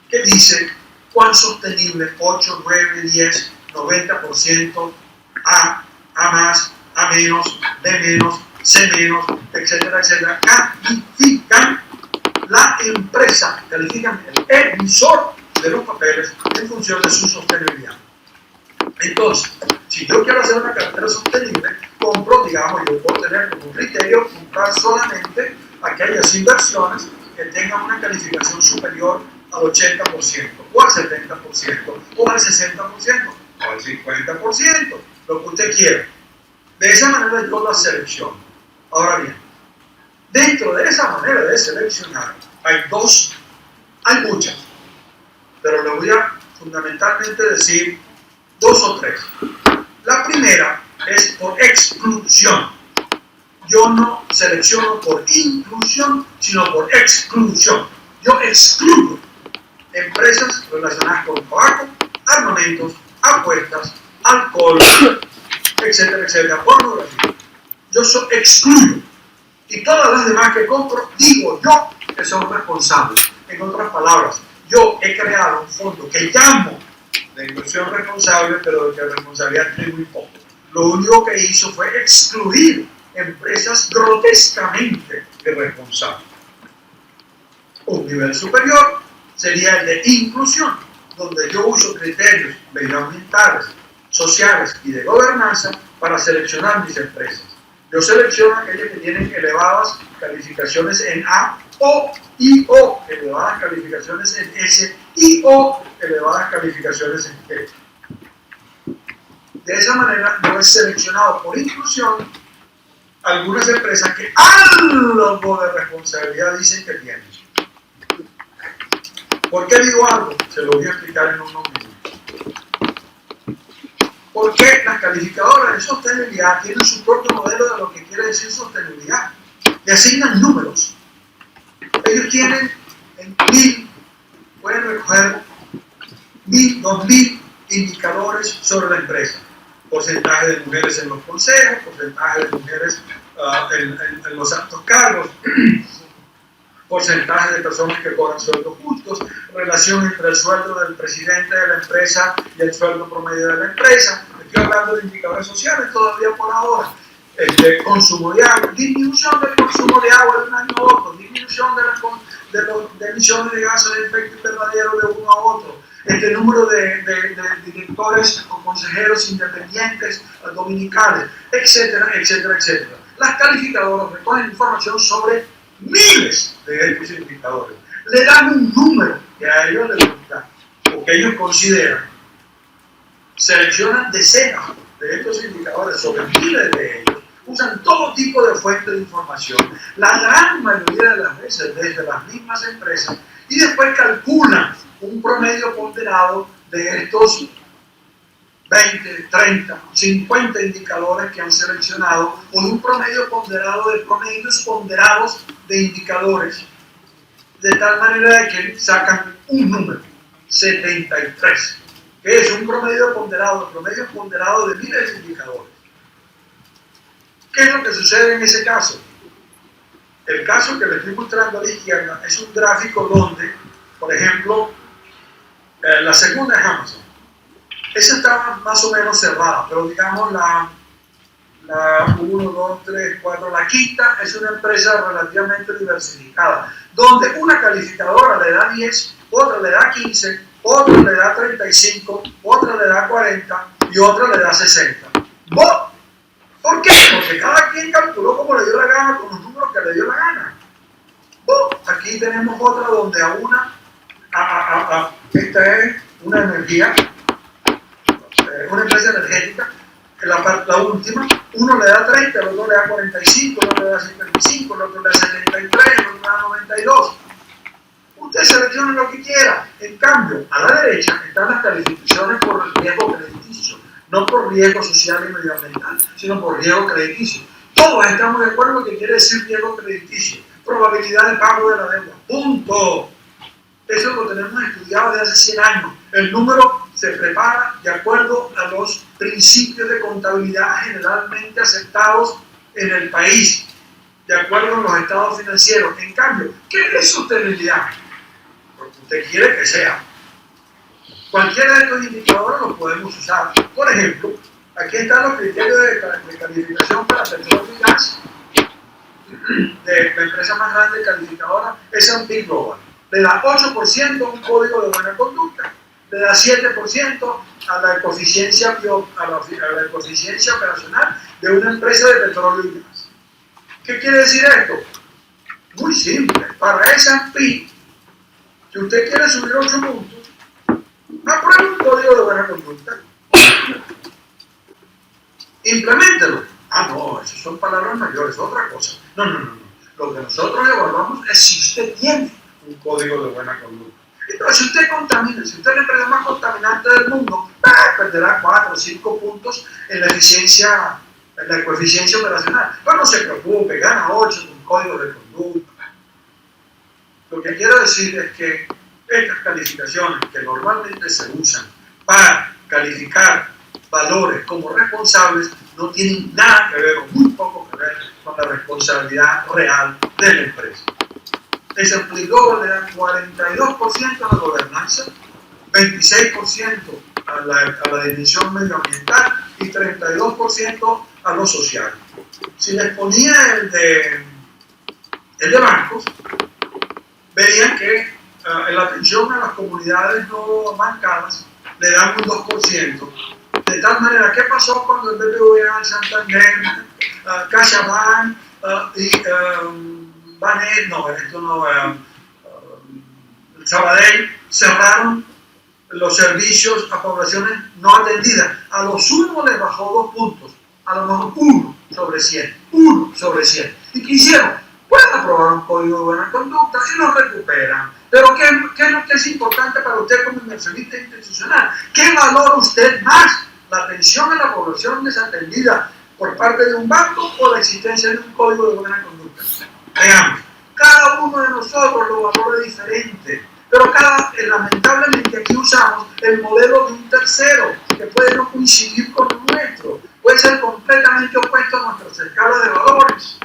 que dice cuán sostenible, 8, 9, 10, 90%, A más, A menos, B menos, C menos, etcétera, etcétera, califican la empresa, califican el emisor de los papeles en función de su sostenibilidad. Entonces, si yo quiero hacer una cartera sostenible, compro, digamos, yo puedo tener como criterio comprar solamente aquellas inversiones que tengan una calificación superior al 80%, o al 70%, o al 60%, o al 50%, lo que usted quiera. De esa manera yo la selecciono. Ahora bien, dentro de esa manera de seleccionar, hay muchas, pero le voy a fundamentalmente decir 2 o 3. La primera es por exclusión. Yo no selecciono por inclusión, sino por exclusión. Yo excluyo empresas relacionadas con tabaco, armamentos, apuestas, alcohol, etcétera, etcétera, pornografía. Yo excluyo. Y todas las demás que compro, digo yo que son responsables. En otras palabras, yo he creado un fondo que llamo de inversión responsable, pero de que responsabilidad tiene muy poco. Lo único que hizo fue excluir empresas grotescamente irresponsables. Un nivel superior sería el de inclusión, donde yo uso criterios medioambientales, sociales y de gobernanza para seleccionar mis empresas. Yo selecciono aquellas que tienen elevadas calificaciones en A, O y O, elevadas calificaciones en S y O, elevadas calificaciones en G. De esa manera no he seleccionado por inclusión algunas empresas que algo de responsabilidad dicen que tienen. ¿Por qué digo algo? Se lo voy a explicar en unos minutos. Porque las calificadoras de sostenibilidad tienen su propio modelo de lo que quiere decir sostenibilidad. Le asignan números. Ellos tienen en 1000, pueden recoger 1000, 2000 indicadores sobre la empresa. Porcentaje de mujeres en los consejos, porcentaje de mujeres en los altos cargos, porcentaje de personas que cobran sueldos justos, relación entre el sueldo del presidente de la empresa y el sueldo promedio de la empresa. Estoy hablando de indicadores sociales todavía por ahora. Consumo de agua, disminución del consumo de agua de un año a otro, disminución de emisiones de gases de efecto invernadero de uno a otro, número de directores o consejeros independientes dominicales, etcétera, etcétera, etcétera. Las calificadoras recogen información sobre miles de estos indicadores. Le dan un número que a ellos les gusta, o que ellos consideran. Seleccionan decenas de estos indicadores sobre miles de ellos. Usan todo tipo de fuentes de información, la gran mayoría de las veces desde las mismas empresas, y después calculan un promedio ponderado de estos 20, 30, 50 indicadores que han seleccionado, o de un promedio ponderado de promedios ponderados de indicadores, de tal manera de que sacan un número, 73, que es un promedio ponderado de miles de indicadores. ¿Qué es lo que sucede en ese caso? El caso que le estoy mostrando a la izquierda es un gráfico donde, por ejemplo, la segunda es Amazon. Esa estaba más o menos cerrada, pero digamos la 1, 2, 3, 4, la quinta es una empresa relativamente diversificada, donde una calificadora le da 10, otra le da 15, otra le da 35, otra le da 40 y otra le da 60. ¿Por qué? Porque cada quien calculó como le dio la gana, con los números que le dio la gana. Aquí tenemos otra donde esta es una energía, una empresa energética, la la última, uno le da 30, el otro le da 45, el otro le da 75, el otro le da 73, el otro le da 92. Usted seleccione lo que quiera. En cambio, a la derecha están las calificaciones por el riesgo crediticio, no por riesgo social y medioambiental, sino por riesgo crediticio. Todos estamos de acuerdo en lo que quiere decir riesgo crediticio, probabilidad de pago de la deuda, punto. Eso lo tenemos estudiado desde hace 100 años. El número se prepara de acuerdo a los principios de contabilidad generalmente aceptados en el país, de acuerdo a los estados financieros. En cambio, ¿qué es sostenibilidad? Porque usted quiere que sea. Cualquiera de estos indicadores los podemos usar. Por ejemplo, aquí están los criterios de calificación para petróleo y gas de la empresa más grande calificadora, S&P Global. Le da 8% a un código de buena conducta, le da 7% a la eficiencia operacional de una empresa de petróleo y gas. ¿Qué quiere decir esto? Muy simple. Para S&P, si usted quiere subir 8 puntos, apruebe un código de buena conducta. Impleméntelo. Ah, no, esas son palabras mayores, otra cosa. No. Lo que nosotros evaluamos es si usted tiene un código de buena conducta. Entonces, si usted contamina, si usted es la empresa más contaminante del mundo, perderá 4 o 5 puntos en la eficiencia, en la coeficiencia operacional. Pero no se preocupe, gana 8 con código de conducta. Lo que quiero decir es que estas calificaciones que normalmente se usan para calificar valores como responsables no tienen nada que ver o muy poco que ver con la responsabilidad real de la empresa. S&P Global le da 42% a la gobernanza, 26% a la dimensión medioambiental y 32% a lo social. Si les ponía el de bancos, verían que la atención a las comunidades no bancadas le dan un 2%. De tal manera, ¿qué pasó cuando el BBVA, el Santander, CaixaBank y Banet, Sabadell cerraron los servicios a poblaciones no atendidas? A lo sumo les bajó 2 puntos, a lo mejor 1 sobre 100. ¿Y qué hicieron? Pueden aprobar un código de buena conducta y lo recuperan. Pero ¿qué es lo que es importante para usted como inversionista institucional? ¿Qué valora usted más? ¿La atención a la población desatendida por parte de un banco o la existencia de un código de buena conducta? Veamos, cada uno de nosotros lo valora diferente, pero lamentablemente aquí usamos el modelo de un tercero que puede no coincidir con el nuestro, puede ser completamente opuesto a nuestras escalas de valores.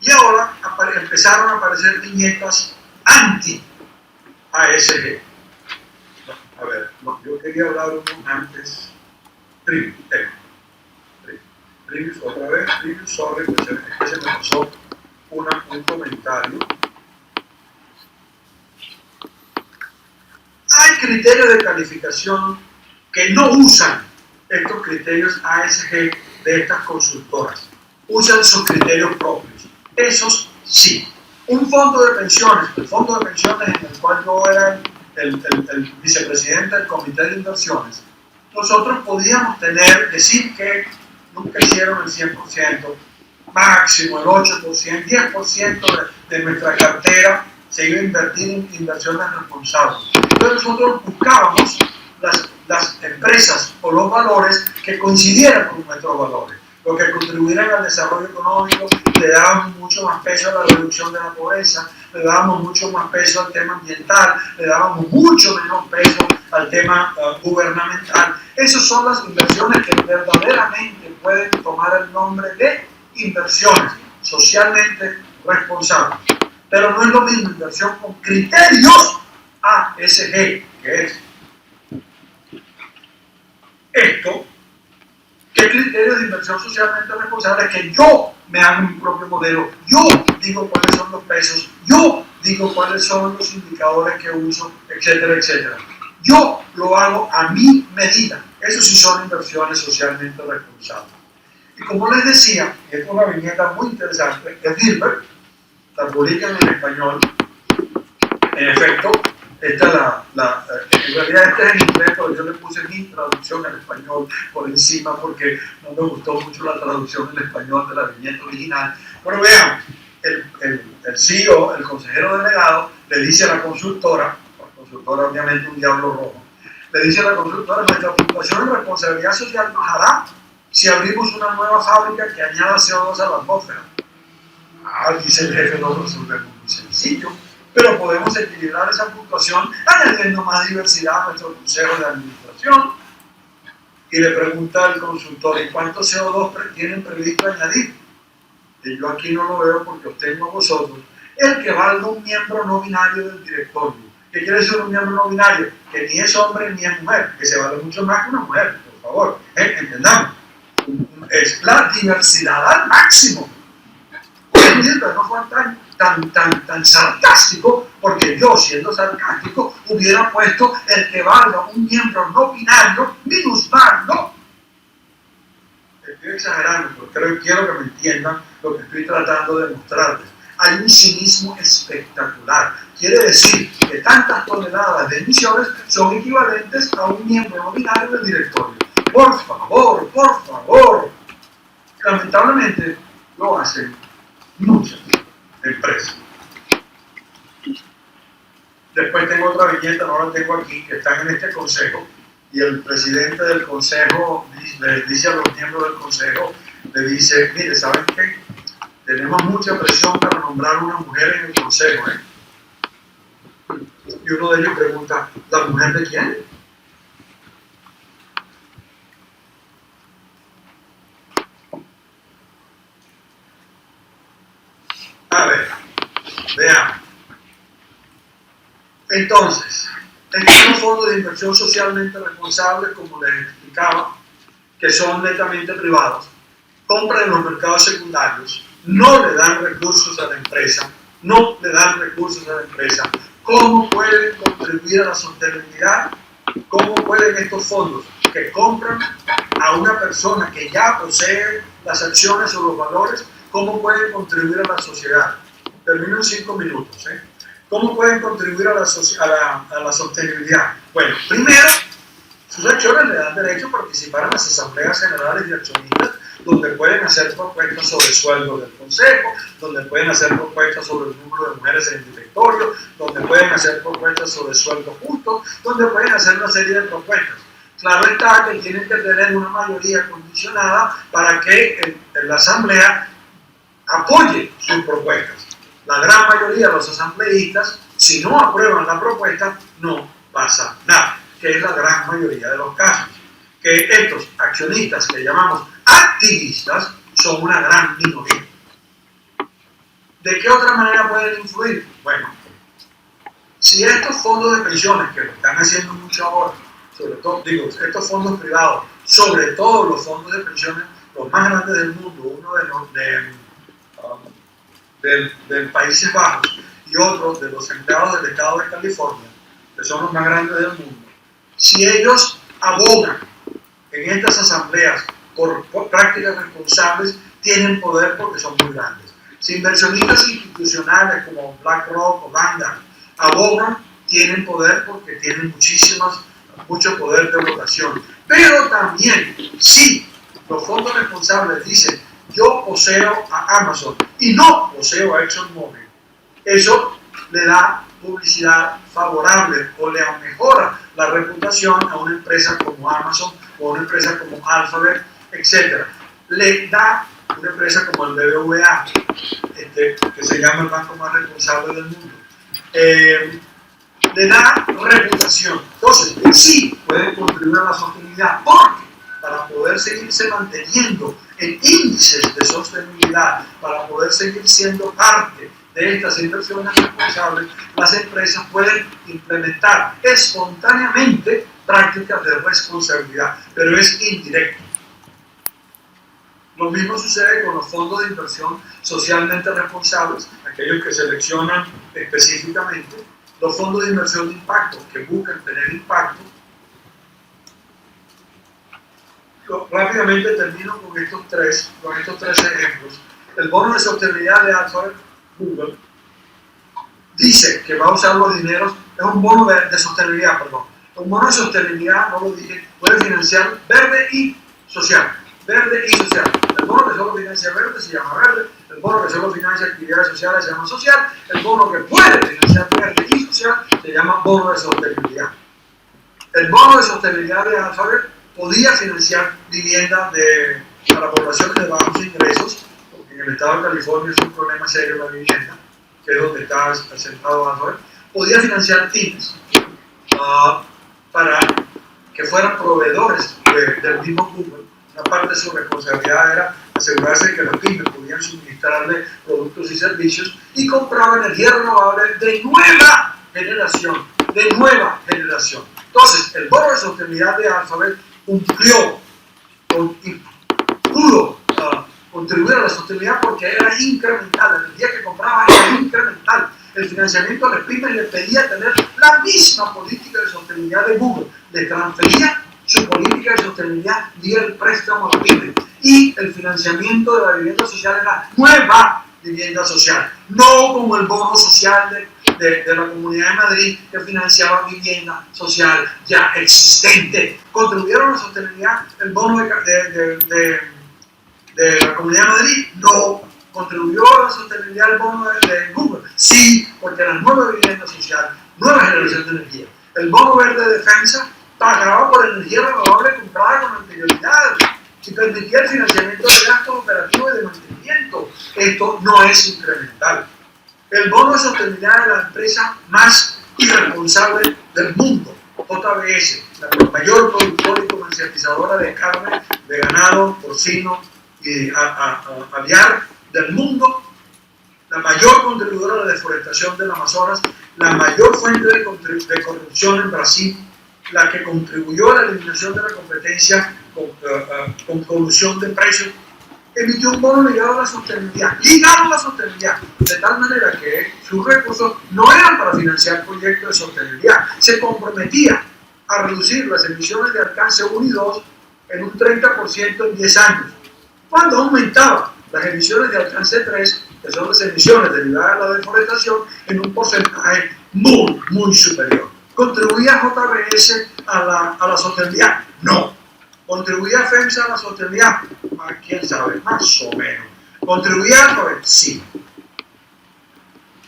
Y ahora empezaron a aparecer viñetas anti-ASG. A ver, yo quería hablar antes. Previous, otra vez, previous, sorry, es que se me pasó un comentario. Hay criterios de calificación que no usan estos criterios ASG de estas consultoras. Usan sus criterios propios. Esos sí. Un fondo de pensiones, el fondo de pensiones en el cual yo era el vicepresidente del comité de inversiones, nosotros podíamos decir que nunca hicieron el 100%, máximo el 8%, 10% de nuestra cartera se iba a invertir en inversiones responsables. Entonces nosotros buscábamos las empresas o los valores que coincidieran con nuestros valores, los que contribuyeran al desarrollo económico. Le dábamos mucho más peso a la reducción de la pobreza, le dábamos mucho más peso al tema ambiental, le dábamos mucho menos peso al tema gubernamental. Esas son las inversiones que verdaderamente pueden tomar el nombre de inversiones socialmente responsables. Pero no es lo mismo inversión con criterios ASG, que es esto, que criterios de inversión socialmente responsable, que yo me hago mi propio modelo, yo digo cuáles son los pesos, yo digo cuáles son los indicadores que uso, etcétera, etcétera. Yo lo hago a mi medida. Eso sí son inversiones socialmente responsables. Y como les decía, y esta es una viñeta muy interesante, de Dilbert, la publican en español. En efecto, En realidad este es en inglés, pero yo le puse mi traducción al español por encima porque no me gustó mucho la traducción en español de la viñeta original. Pero vean, el CEO, el consejero delegado, le dice a la consultora obviamente un diablo rojo, le dice a la consultora: nuestra puntuación en responsabilidad social bajará si abrimos una nueva fábrica que añada CO2 a la atmósfera. Dice el jefe: no resolvemos muy sencillo, pero podemos equilibrar esa puntuación añadiendo más diversidad a nuestro consejo de administración. Y le pregunta al consultor: ¿y cuánto CO2 tienen previsto añadir? Y yo aquí no lo veo porque os tengo a vosotros. El que valga un miembro no binario del directorio. ¿Qué quiere decir un miembro no binario? Que ni es hombre ni es mujer, que se vale mucho más que una mujer, por favor, entendamos. Es la diversidad al máximo. No fue tan sarcástico, porque yo, siendo sarcástico, hubiera puesto el que valga un miembro no binario minusválido. Estoy exagerando, pero quiero que me entiendan lo que estoy tratando de mostrarles. Hay un cinismo espectacular. Quiere decir que tantas toneladas de emisiones son equivalentes a un miembro no binario del directorio. Por favor, por favor. Lamentablemente lo hacen muchas empresas. Después tengo otra viñeta, no la tengo aquí, que están en este consejo, y el presidente del consejo le dice a los miembros del consejo, le dice: mire, ¿saben qué? Tenemos mucha presión para nombrar una mujer en el consejo, ¿eh? Y uno de ellos pregunta: ¿la mujer de quién? A ver, veamos. Entonces, estos fondos de inversión socialmente responsables, como les explicaba, que son netamente privados, compran en los mercados secundarios, no le dan recursos a la empresa, ¿Cómo pueden contribuir a la sostenibilidad? ¿Cómo pueden estos fondos que compran a una persona que ya posee las acciones o los valores, cómo pueden contribuir a la sociedad? Termino en 5 minutos. ¿Cómo pueden contribuir a la sostenibilidad? Bueno, primero, sus acciones le dan derecho a participar en las asambleas generales y accionistas, donde pueden hacer propuestas sobre sueldos del consejo, donde pueden hacer propuestas sobre el número de mujeres en el directorio, donde pueden hacer propuestas sobre sueldos justos, donde pueden hacer una serie de propuestas. Claro está que tienen que tener una mayoría condicionada para que la asamblea apoye sus propuestas. La gran mayoría de los asambleístas, si no aprueban la propuesta, no pasa nada, que es la gran mayoría de los casos. Que estos accionistas que llamamos activistas son una gran minoría. ¿De qué otra manera pueden influir? Bueno, si estos fondos de pensiones, que lo están haciendo mucho ahora, sobre todo, estos fondos privados, sobre todo los fondos de pensiones, los más grandes del mundo, uno de Países Bajos y otro de los empleados del estado de California, que son los más grandes del mundo, si ellos abogan en estas asambleas por prácticas responsables, tienen poder porque son muy grandes. Si inversionistas institucionales como BlackRock o Vanguard abogan, tienen poder porque tienen mucho poder de votación. Pero también, si los fondos responsables dicen: yo poseo a Amazon y no poseo a ExxonMobil, eso le da publicidad favorable o le mejora la reputación a una empresa como Amazon o a una empresa como Alphabet, etc. Le da una empresa como el BBVA, que se llama el banco más responsable del mundo, le da reputación. Entonces, sí puede contribuir a la sostenibilidad, porque para poder seguirse manteniendo en índices de sostenibilidad, para poder seguir siendo parte de estas inversiones responsables, las empresas pueden implementar espontáneamente prácticas de responsabilidad, pero es indirecto. Lo mismo sucede con los fondos de inversión socialmente responsables, aquellos que seleccionan específicamente, los fondos de inversión de impacto, que buscan tener impacto. Rápidamente termino con estos tres ejemplos. El bono de sostenibilidad de Alphabet, Google, dice que va a usar los dineros, es un bono de sostenibilidad, perdón. Un bono de sostenibilidad, no lo dije, puede financiar verde y social. Verde y social. El bono que solo financia verde se llama verde, el bono que solo financia actividades sociales se llama social, el bono que puede financiar verde y social se llama bono de sostenibilidad. El bono de sostenibilidad de Alphabet podía financiar viviendas para poblaciones de bajos ingresos, porque en el estado de California es un problema serio la vivienda, que es donde está asentado Alphabet. Podía financiar pymes para que fueran proveedores del mismo Google. Una parte de su responsabilidad era asegurarse de que los pymes podían suministrarle productos y servicios y compraba energía renovable de nueva generación. Entonces, el bono de sostenibilidad de Alphabet cumplió y pudo contribuir a la sostenibilidad porque era incremental, la energía que compraba era incremental. El financiamiento a las pymes le pedía tener la misma política de sostenibilidad de Google, le transfería su política de sostenibilidad vía el préstamo a las pymes y el financiamiento de la vivienda social era nueva vivienda social, no como el bono social de la Comunidad de Madrid que financiaba vivienda social ya existente. Contribuyeron a la sostenibilidad el bono de la Comunidad de Madrid, no. Contribuyó a la sostenibilidad el bono de Google, sí, porque la nueva vivienda social, nueva generación de energía. El bono verde de defensa pagaba por energía renovable comprada con anterioridad y permitía el financiamiento de gastos operativos y de mantenimiento. Esto no es incremental. El bono de sostenibilidad de la empresa más irresponsable del mundo, JBS, la mayor productora y comercializadora de carne, de ganado, porcino y aviar del mundo, la mayor contribuidora a la deforestación del Amazonas, la mayor fuente de corrupción en Brasil, la que contribuyó a la eliminación de la competencia con colusión de precios, emitió un bono ligado a la sostenibilidad, de tal manera que sus recursos no eran para financiar proyectos de sostenibilidad, se comprometía a reducir las emisiones de alcance 1 y 2 en un 30% en 10 años. Cuando aumentaba las emisiones de alcance 3, que son las emisiones derivadas de la deforestación, en un porcentaje muy superior. ¿Contribuía JBS a la sostenibilidad? No. ¿Contribuía FEMSA a la sostenibilidad? ¿Quién sabe? Más o menos. ¿Contribuía Alphabet? Sí.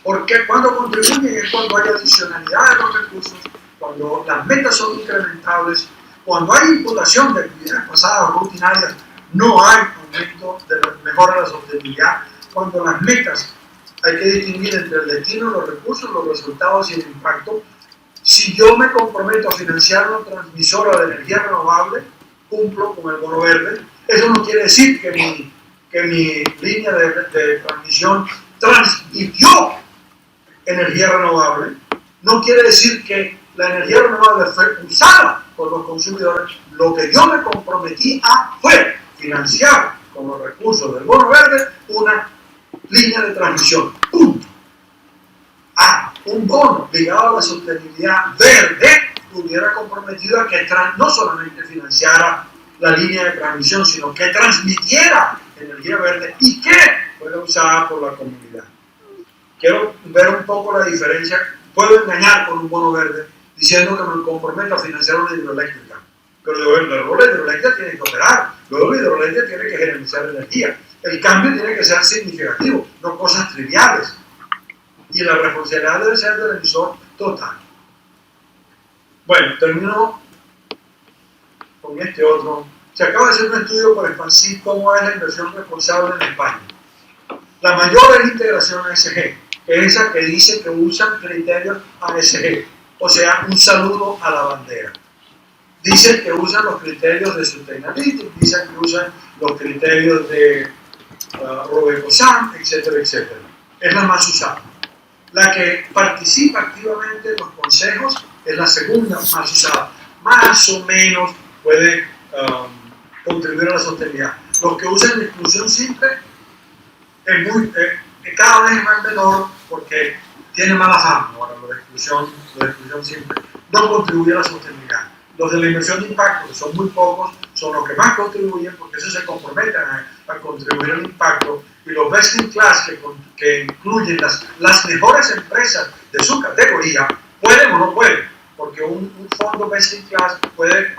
Porque cuando contribuyen es cuando hay adicionalidad de los recursos, cuando las metas son incrementables, cuando hay imputación de actividades pasadas o rutinarias, no hay aumento de la mejora de la sostenibilidad. Cuando las metas hay que distinguir entre el destino, los recursos, los resultados y el impacto. Si yo me comprometo a financiar una transmisora de energía renovable, cumplo con el bono verde. Eso no quiere decir que mi línea de transmisión transmitió energía renovable. No quiere decir que la energía renovable fue usada por los consumidores. Lo que yo me comprometí a fue financiar con los recursos del bono verde una línea de transmisión. Punto. Un bono ligado a la sostenibilidad verde hubiera comprometido a que no solamente financiara la línea de transmisión, sino que transmitiera energía verde y que fuera usada por la comunidad. Quiero ver un poco la diferencia. Puedo engañar con un bono verde diciendo que me comprometo a financiar una hidroeléctrica, pero luego la hidroeléctrica tiene que operar, luego la hidroeléctrica tiene que generar energía. El cambio tiene que ser significativo, no cosas triviales. Y la responsabilidad debe ser del emisor total. Bueno, termino con este otro. Se acaba de hacer un estudio por Expansiv cómo es la inversión responsable en España. La mayor es integración ASG, que es esa que dice que usan criterios ASG, o sea, un saludo a la bandera. Dicen que usan los criterios de Sustainalytics, dicen que usan los criterios de RobecoSAM, etcétera, etcétera. Es la más usada. La que participa activamente en los consejos es la segunda más usada. Más o menos puede contribuir a la sostenibilidad. Los que usan la exclusión simple cada vez es más menor porque tiene mala fama. Ahora, la exclusión simple no contribuye a la sostenibilidad. Los de la inversión de impacto, que son muy pocos, son los que más contribuyen porque eso se comprometen a contribuir al impacto, y los best in class que incluyen las mejores empresas de su categoría pueden o no pueden, porque un fondo best in class puede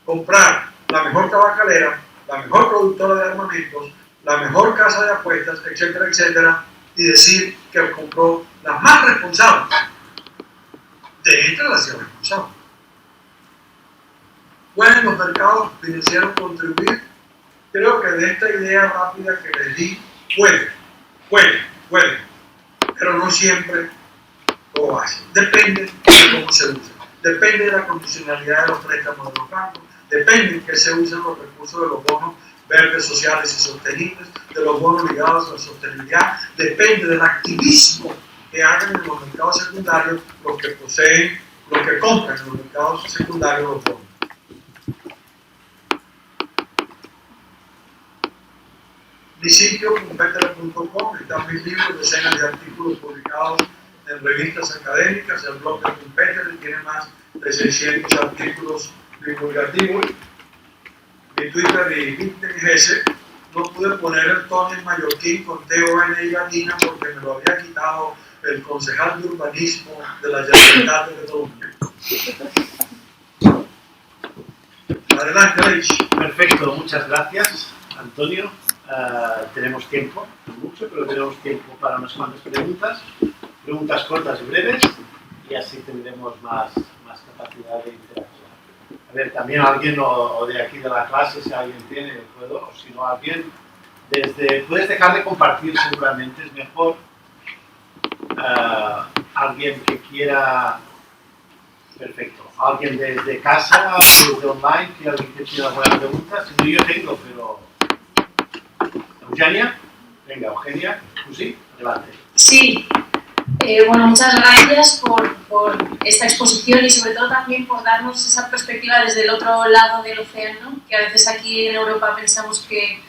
comprar la mejor tabacalera, la mejor productora de armamentos, la mejor casa de apuestas, etcétera, etcétera, y decir que compró las más responsables. De entre las irresponsables. ¿Pueden los mercados financieros contribuir? Creo que de esta idea rápida que les di, puede, pero no siempre lo hace. Depende de cómo se usa. Depende de la condicionalidad de los préstamos de los bancos, depende de que se usen los recursos de los bonos verdes, sociales y sostenibles, de los bonos ligados a la sostenibilidad, depende del activismo que hagan en los mercados secundarios los que poseen, los que compran en los mercados secundarios los bonos. Mi sitio, competele.com, están mis libros, decenas de artículos publicados en revistas académicas. El blog de Competele tiene más de 600 artículos divulgativos. Mi Twitter y LinkedIn es ese. No pude poner el tono en mallorquín con T-O-N y latina porque me lo había quitado el concejal de urbanismo de la Generalitat de Cataluña. Adelante, Aleix. Perfecto, muchas gracias, Antonio. Tenemos tiempo, no mucho, pero tenemos tiempo para unas cuantas preguntas cortas y breves, y así tendremos más capacidad de interacción. A ver, también alguien o de aquí de la clase, si alguien tiene, puedo, o si no alguien, puedes dejar de compartir seguramente, es mejor. Alguien que quiera, perfecto, alguien desde casa, desde online, que alguien que quiera alguna pregunta, si no yo tengo, pero... Eugenia, venga, Eugenia, tú sí, adelante. Sí, bueno, muchas gracias por esta exposición y sobre todo también por darnos esa perspectiva desde el otro lado del océano, que a veces aquí en Europa pensamos que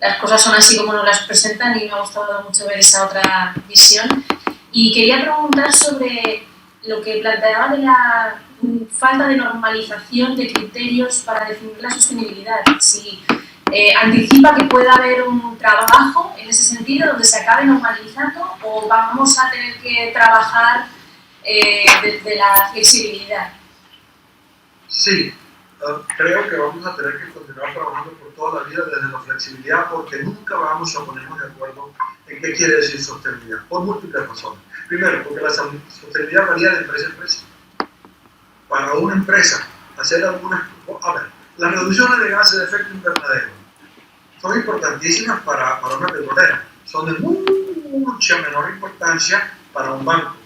las cosas son así como nos las presentan, y me ha gustado mucho ver esa otra visión. Y quería preguntar sobre lo que planteaba de la falta de normalización de criterios para definir la sostenibilidad. Si anticipa que pueda haber un trabajo en ese sentido donde se acabe normalizando, o vamos a tener que trabajar desde la flexibilidad. Sí, creo que vamos a tener que continuar trabajando por toda la vida desde la flexibilidad, porque nunca vamos a ponernos de acuerdo en qué quiere decir sostenibilidad, por múltiples razones. Primero, porque la sostenibilidad varía de empresa a empresa. Para una empresa, hacer algunas... A ver, las reducciones de gases de efecto invernadero son importantísimas para una petrolera, son de mucha menor importancia para un banco.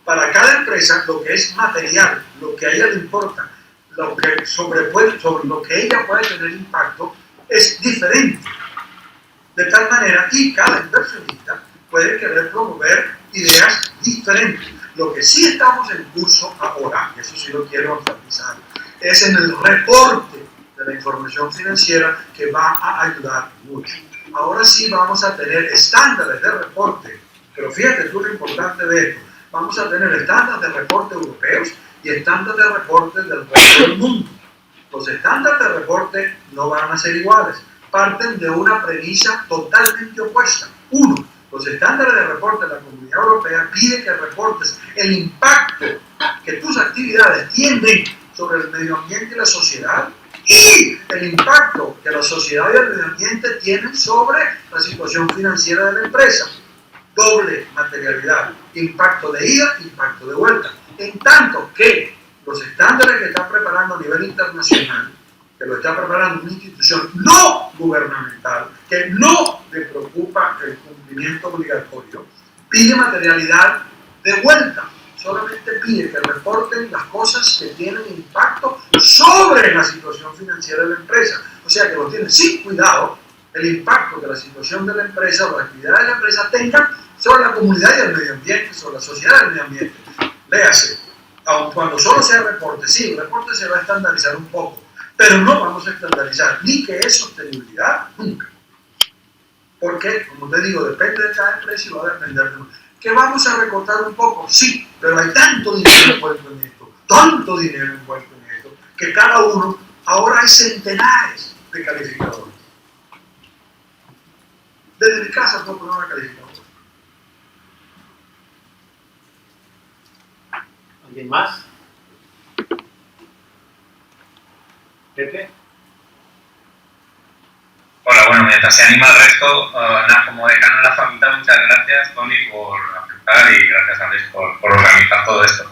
Para cada empresa, lo que es material, lo que a ella le importa, sobre lo que ella puede tener impacto, es diferente. De tal manera, y cada inversionista puede querer promover ideas diferentes. Lo que sí estamos en curso ahora, y eso sí lo quiero enfatizar, es en el reporte de la información financiera, que va a ayudar mucho. Ahora sí vamos a tener estándares de reporte, pero fíjate tú lo importante de esto, vamos a tener estándares de reporte europeos y estándares de reporte del resto del mundo. Los estándares de reporte no van a ser iguales, parten de una premisa totalmente opuesta. Uno, los estándares de reporte de la Comunidad Europea piden que reportes el impacto que tus actividades tienen sobre el medio ambiente y la sociedad, y el impacto que la sociedad y el medio ambiente tienen sobre la situación financiera de la empresa. Doble materialidad, impacto de ida, impacto de vuelta. En tanto que los estándares que están preparando a nivel internacional, que lo está preparando una institución no gubernamental, que no le preocupa el cumplimiento obligatorio, pide materialidad de vuelta. Solamente pide que reporten las cosas que tienen impacto sobre la situación financiera de la empresa. O sea, que lo tienen sin cuidado el impacto que la situación de la empresa o la actividad de la empresa tengan sobre la comunidad y el medio ambiente, sobre la sociedad y el medio ambiente. Léase, aun cuando solo sea reporte, sí, el reporte se va a estandarizar un poco, pero no vamos a estandarizar ni que es sostenibilidad nunca. Porque, como te digo, depende de cada empresa y va a depender de nosotros. ¿Que vamos a recortar un poco? Sí, pero hay tanto dinero envuelto en esto, que cada uno ahora hay centenares de calificadores. Desde mi casa puedo poner una calificadora. ¿Alguien más? ¿Pepe? Hola, bueno, mientras se anima el resto, nada, como decano de la facultad, muchas gracias, Tony, por aceptar y gracias a Luis por organizar todo esto.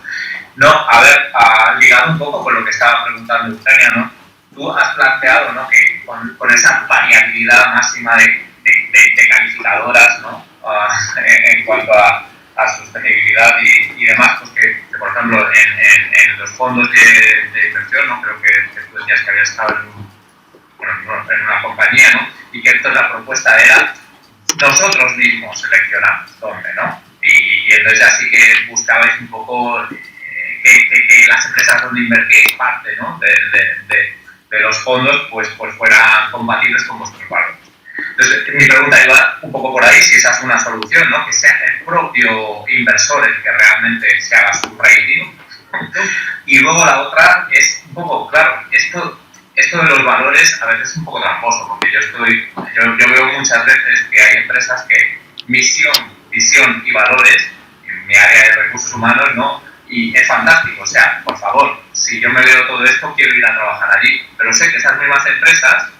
No, a ver, ligado un poco con lo que estaba preguntando Eugenia, ¿no? Tú has planteado, ¿no?, que con esa variabilidad máxima de calificadoras, ¿no?, en cuanto a sostenibilidad y demás, pues que, por ejemplo, en los fondos de inversión, ¿no?, creo que tú decías que habías estado en una compañía, ¿no?, y que entonces la propuesta era nosotros mismos seleccionamos dónde, ¿no? Y entonces así que buscabais un poco que las empresas donde invertíais parte, ¿no?, de los fondos pues fueran compatibles con vuestros valores. Entonces, mi pregunta iba un poco por ahí, si esa es una solución, ¿no?, que sea el propio inversor el que realmente se haga su rating. Y luego la otra es un poco, claro, esto de los valores a veces es un poco tramposo, porque yo veo muchas veces que hay empresas que misión, visión y valores, en mi área de recursos humanos, ¿no?, y es fantástico, o sea, por favor, si yo me veo todo esto, quiero ir a trabajar allí, pero sé que esas mismas empresas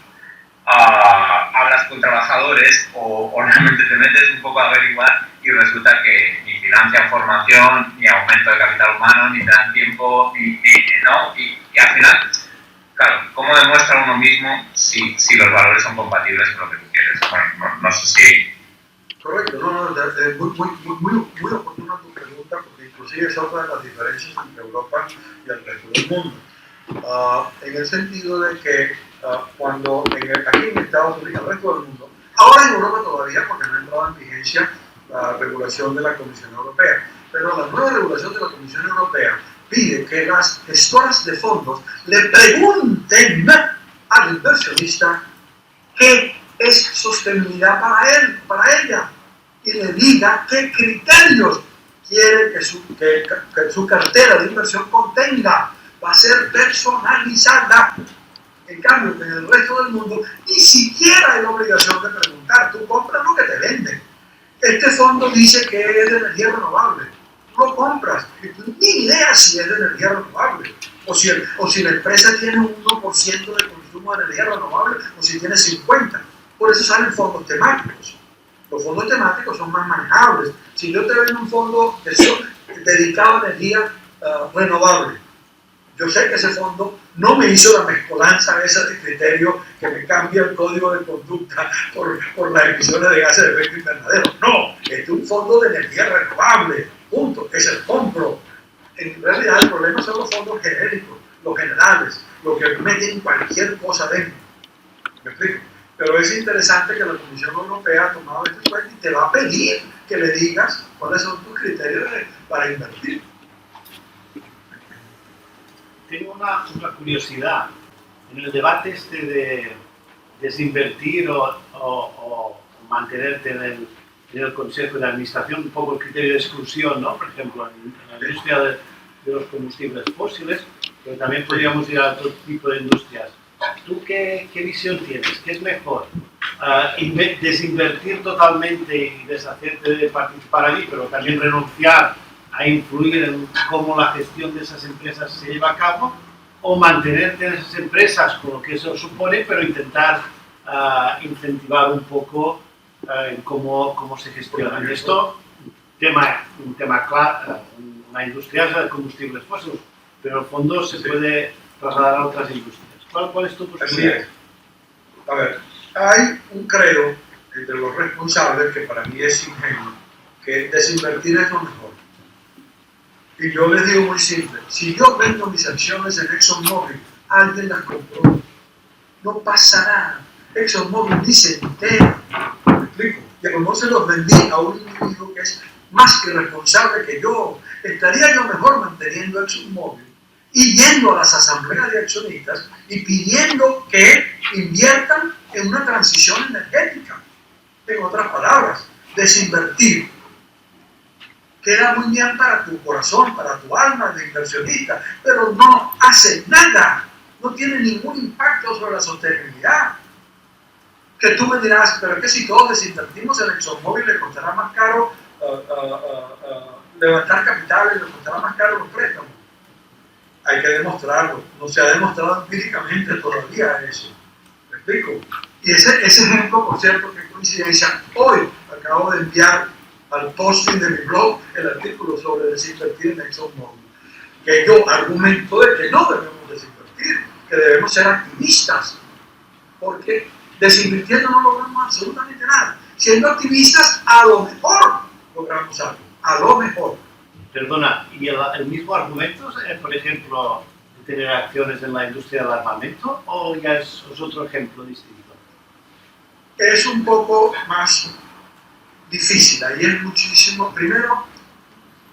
hablas con trabajadores o realmente te metes un poco a averiguar y resulta que ni financian formación, ni aumento de capital humano, ni te dan tiempo, ¿no? Y al final, claro, ¿cómo demuestra uno mismo si los valores son compatibles con lo que tú quieres? Bueno, no sé si... Correcto, muy oportuna tu pregunta, porque inclusive es otra de las diferencias entre Europa y el resto del mundo. En el sentido de que cuando aquí en Estados Unidos, el resto del mundo, ahora en Europa todavía, porque no ha entrado en vigencia la regulación de la Comisión Europea, pero la nueva regulación de la Comisión Europea pide que las gestoras de fondos le pregunten al inversionista qué es sostenibilidad para ella, y le diga qué criterios quiere que su cartera de inversión contenga. Va a ser personalizada. En cambio, en el resto del mundo ni siquiera hay la obligación de preguntar. Tú compras lo que te venden. Este fondo dice que es de energía renovable. Tú lo compras y tú ni idea si es de energía renovable. O si la empresa tiene un 1% de consumo de energía renovable o si tiene 50%. Por eso salen fondos temáticos. Los fondos temáticos son más manejables. Si yo te vendo un fondo dedicado a energía renovable, yo sé que ese fondo no me hizo la mezcolanza esa de criterio que me cambia el código de conducta por las emisiones de gases de efecto invernadero. No, este es un fondo de energía renovable, punto, es el compro. En realidad el problema son los fondos genéricos, los generales, los que meten cualquier cosa dentro. ¿Me explico? Pero es interesante que la Comisión Europea ha tomado esto en cuenta y te va a pedir que le digas cuáles son tus criterios para invertir. Tengo una curiosidad. En el debate de desinvertir o mantenerte en el Consejo de Administración, un poco el criterio de exclusión, ¿no? Por ejemplo, en la industria de los combustibles fósiles, pero también podríamos ir a otro tipo de industrias. ¿Tú qué visión tienes? ¿Qué es mejor? ¿Desinvertir totalmente y deshacerte de participar allí, pero también renunciar a influir en cómo la gestión de esas empresas se lleva a cabo? ¿O mantenerte en esas empresas con lo que eso supone, pero intentar incentivar un poco en cómo se gestionan? Esto, un tema claro, una industria es la de combustibles fósiles, pero en el fondo se puede trasladar a otras industrias. ¿Cuál es tu posición? Así es. A ver, hay un credo entre los responsables que para mí es ingenuo, que desinvertir es lo mejor. Y yo les digo muy simple, si yo vendo mis acciones en ExxonMobil, alguien las compró. No pasa nada. ExxonMobil ni se entera. ¿Me explico? Y como se los vendí a un individuo que es más que responsable que yo, estaría yo mejor manteniendo ExxonMobil y yendo a las asambleas de accionistas y pidiendo que inviertan en una transición energética. En otras palabras, desinvertir queda muy bien para tu corazón, para tu alma de inversionista, pero no hace nada no tiene ningún impacto sobre la sostenibilidad. Que tú me dirás, pero es que si todos desinvertimos en ExxonMobil le costará más caro levantar capitales, le costará más caro los préstamos. Hay que demostrarlo, no se ha demostrado empíricamente todavía eso. ¿Me explico? Y ese ejemplo, por cierto, que coincidencia, hoy acabo de enviar al posting de mi blog el artículo sobre desinvertir en ExxonMobil, que yo argumento de que no debemos desinvertir, que debemos ser activistas, porque desinvirtiendo no logramos absolutamente nada. Siendo activistas, a lo mejor logramos algo, a lo mejor. Perdona, ¿y el mismo argumento, por ejemplo, de tener acciones en la industria del armamento, o ya es otro ejemplo distinto? Es un poco más difícil, ahí es muchísimo. Primero,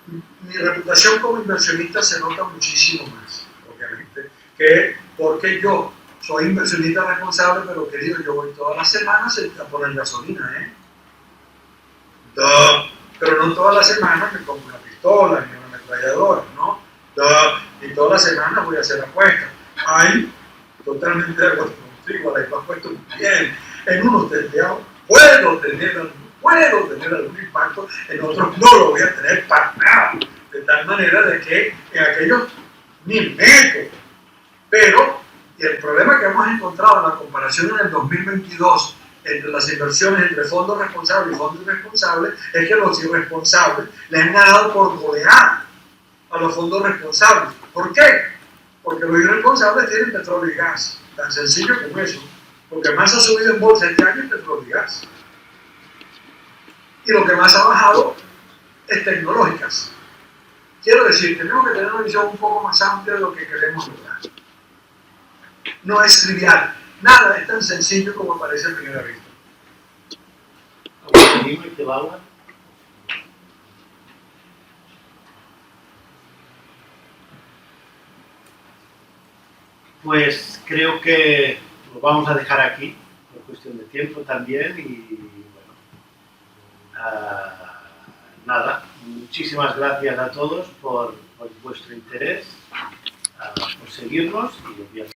mi reputación como inversionista se nota muchísimo más, obviamente, que porque yo soy inversionista responsable, pero querido, yo voy todas las semanas a poner gasolina, pero no todas las semanas me compro una pistola ni una ametralladora, ¿no? Y todas las semanas voy a hacer apuestas. Hay totalmente de acuerdo contigo, la has puesto muy bien. En unos puedo tener algún impacto, en otros no lo voy a tener para nada. De tal manera de que en aquellos ni meto. Pero y el problema que hemos encontrado en la comparación en el 2022 entre las inversiones entre fondos responsables y fondos irresponsables es que los irresponsables le han ganado por goleada a los fondos responsables. ¿Por qué? Porque los irresponsables tienen petróleo y gas. Tan sencillo como eso. Lo que más ha subido en bolsa este año es petróleo y gas. Y lo que más ha bajado es tecnológicas. Quiero decir, tenemos que tener una visión un poco más amplia de lo que queremos lograr. No es trivial. Nada es tan sencillo como parece a primera vista. Pues creo que lo vamos a dejar aquí, por cuestión de tiempo también, y bueno, nada, muchísimas gracias a todos por vuestro interés, por seguirnos y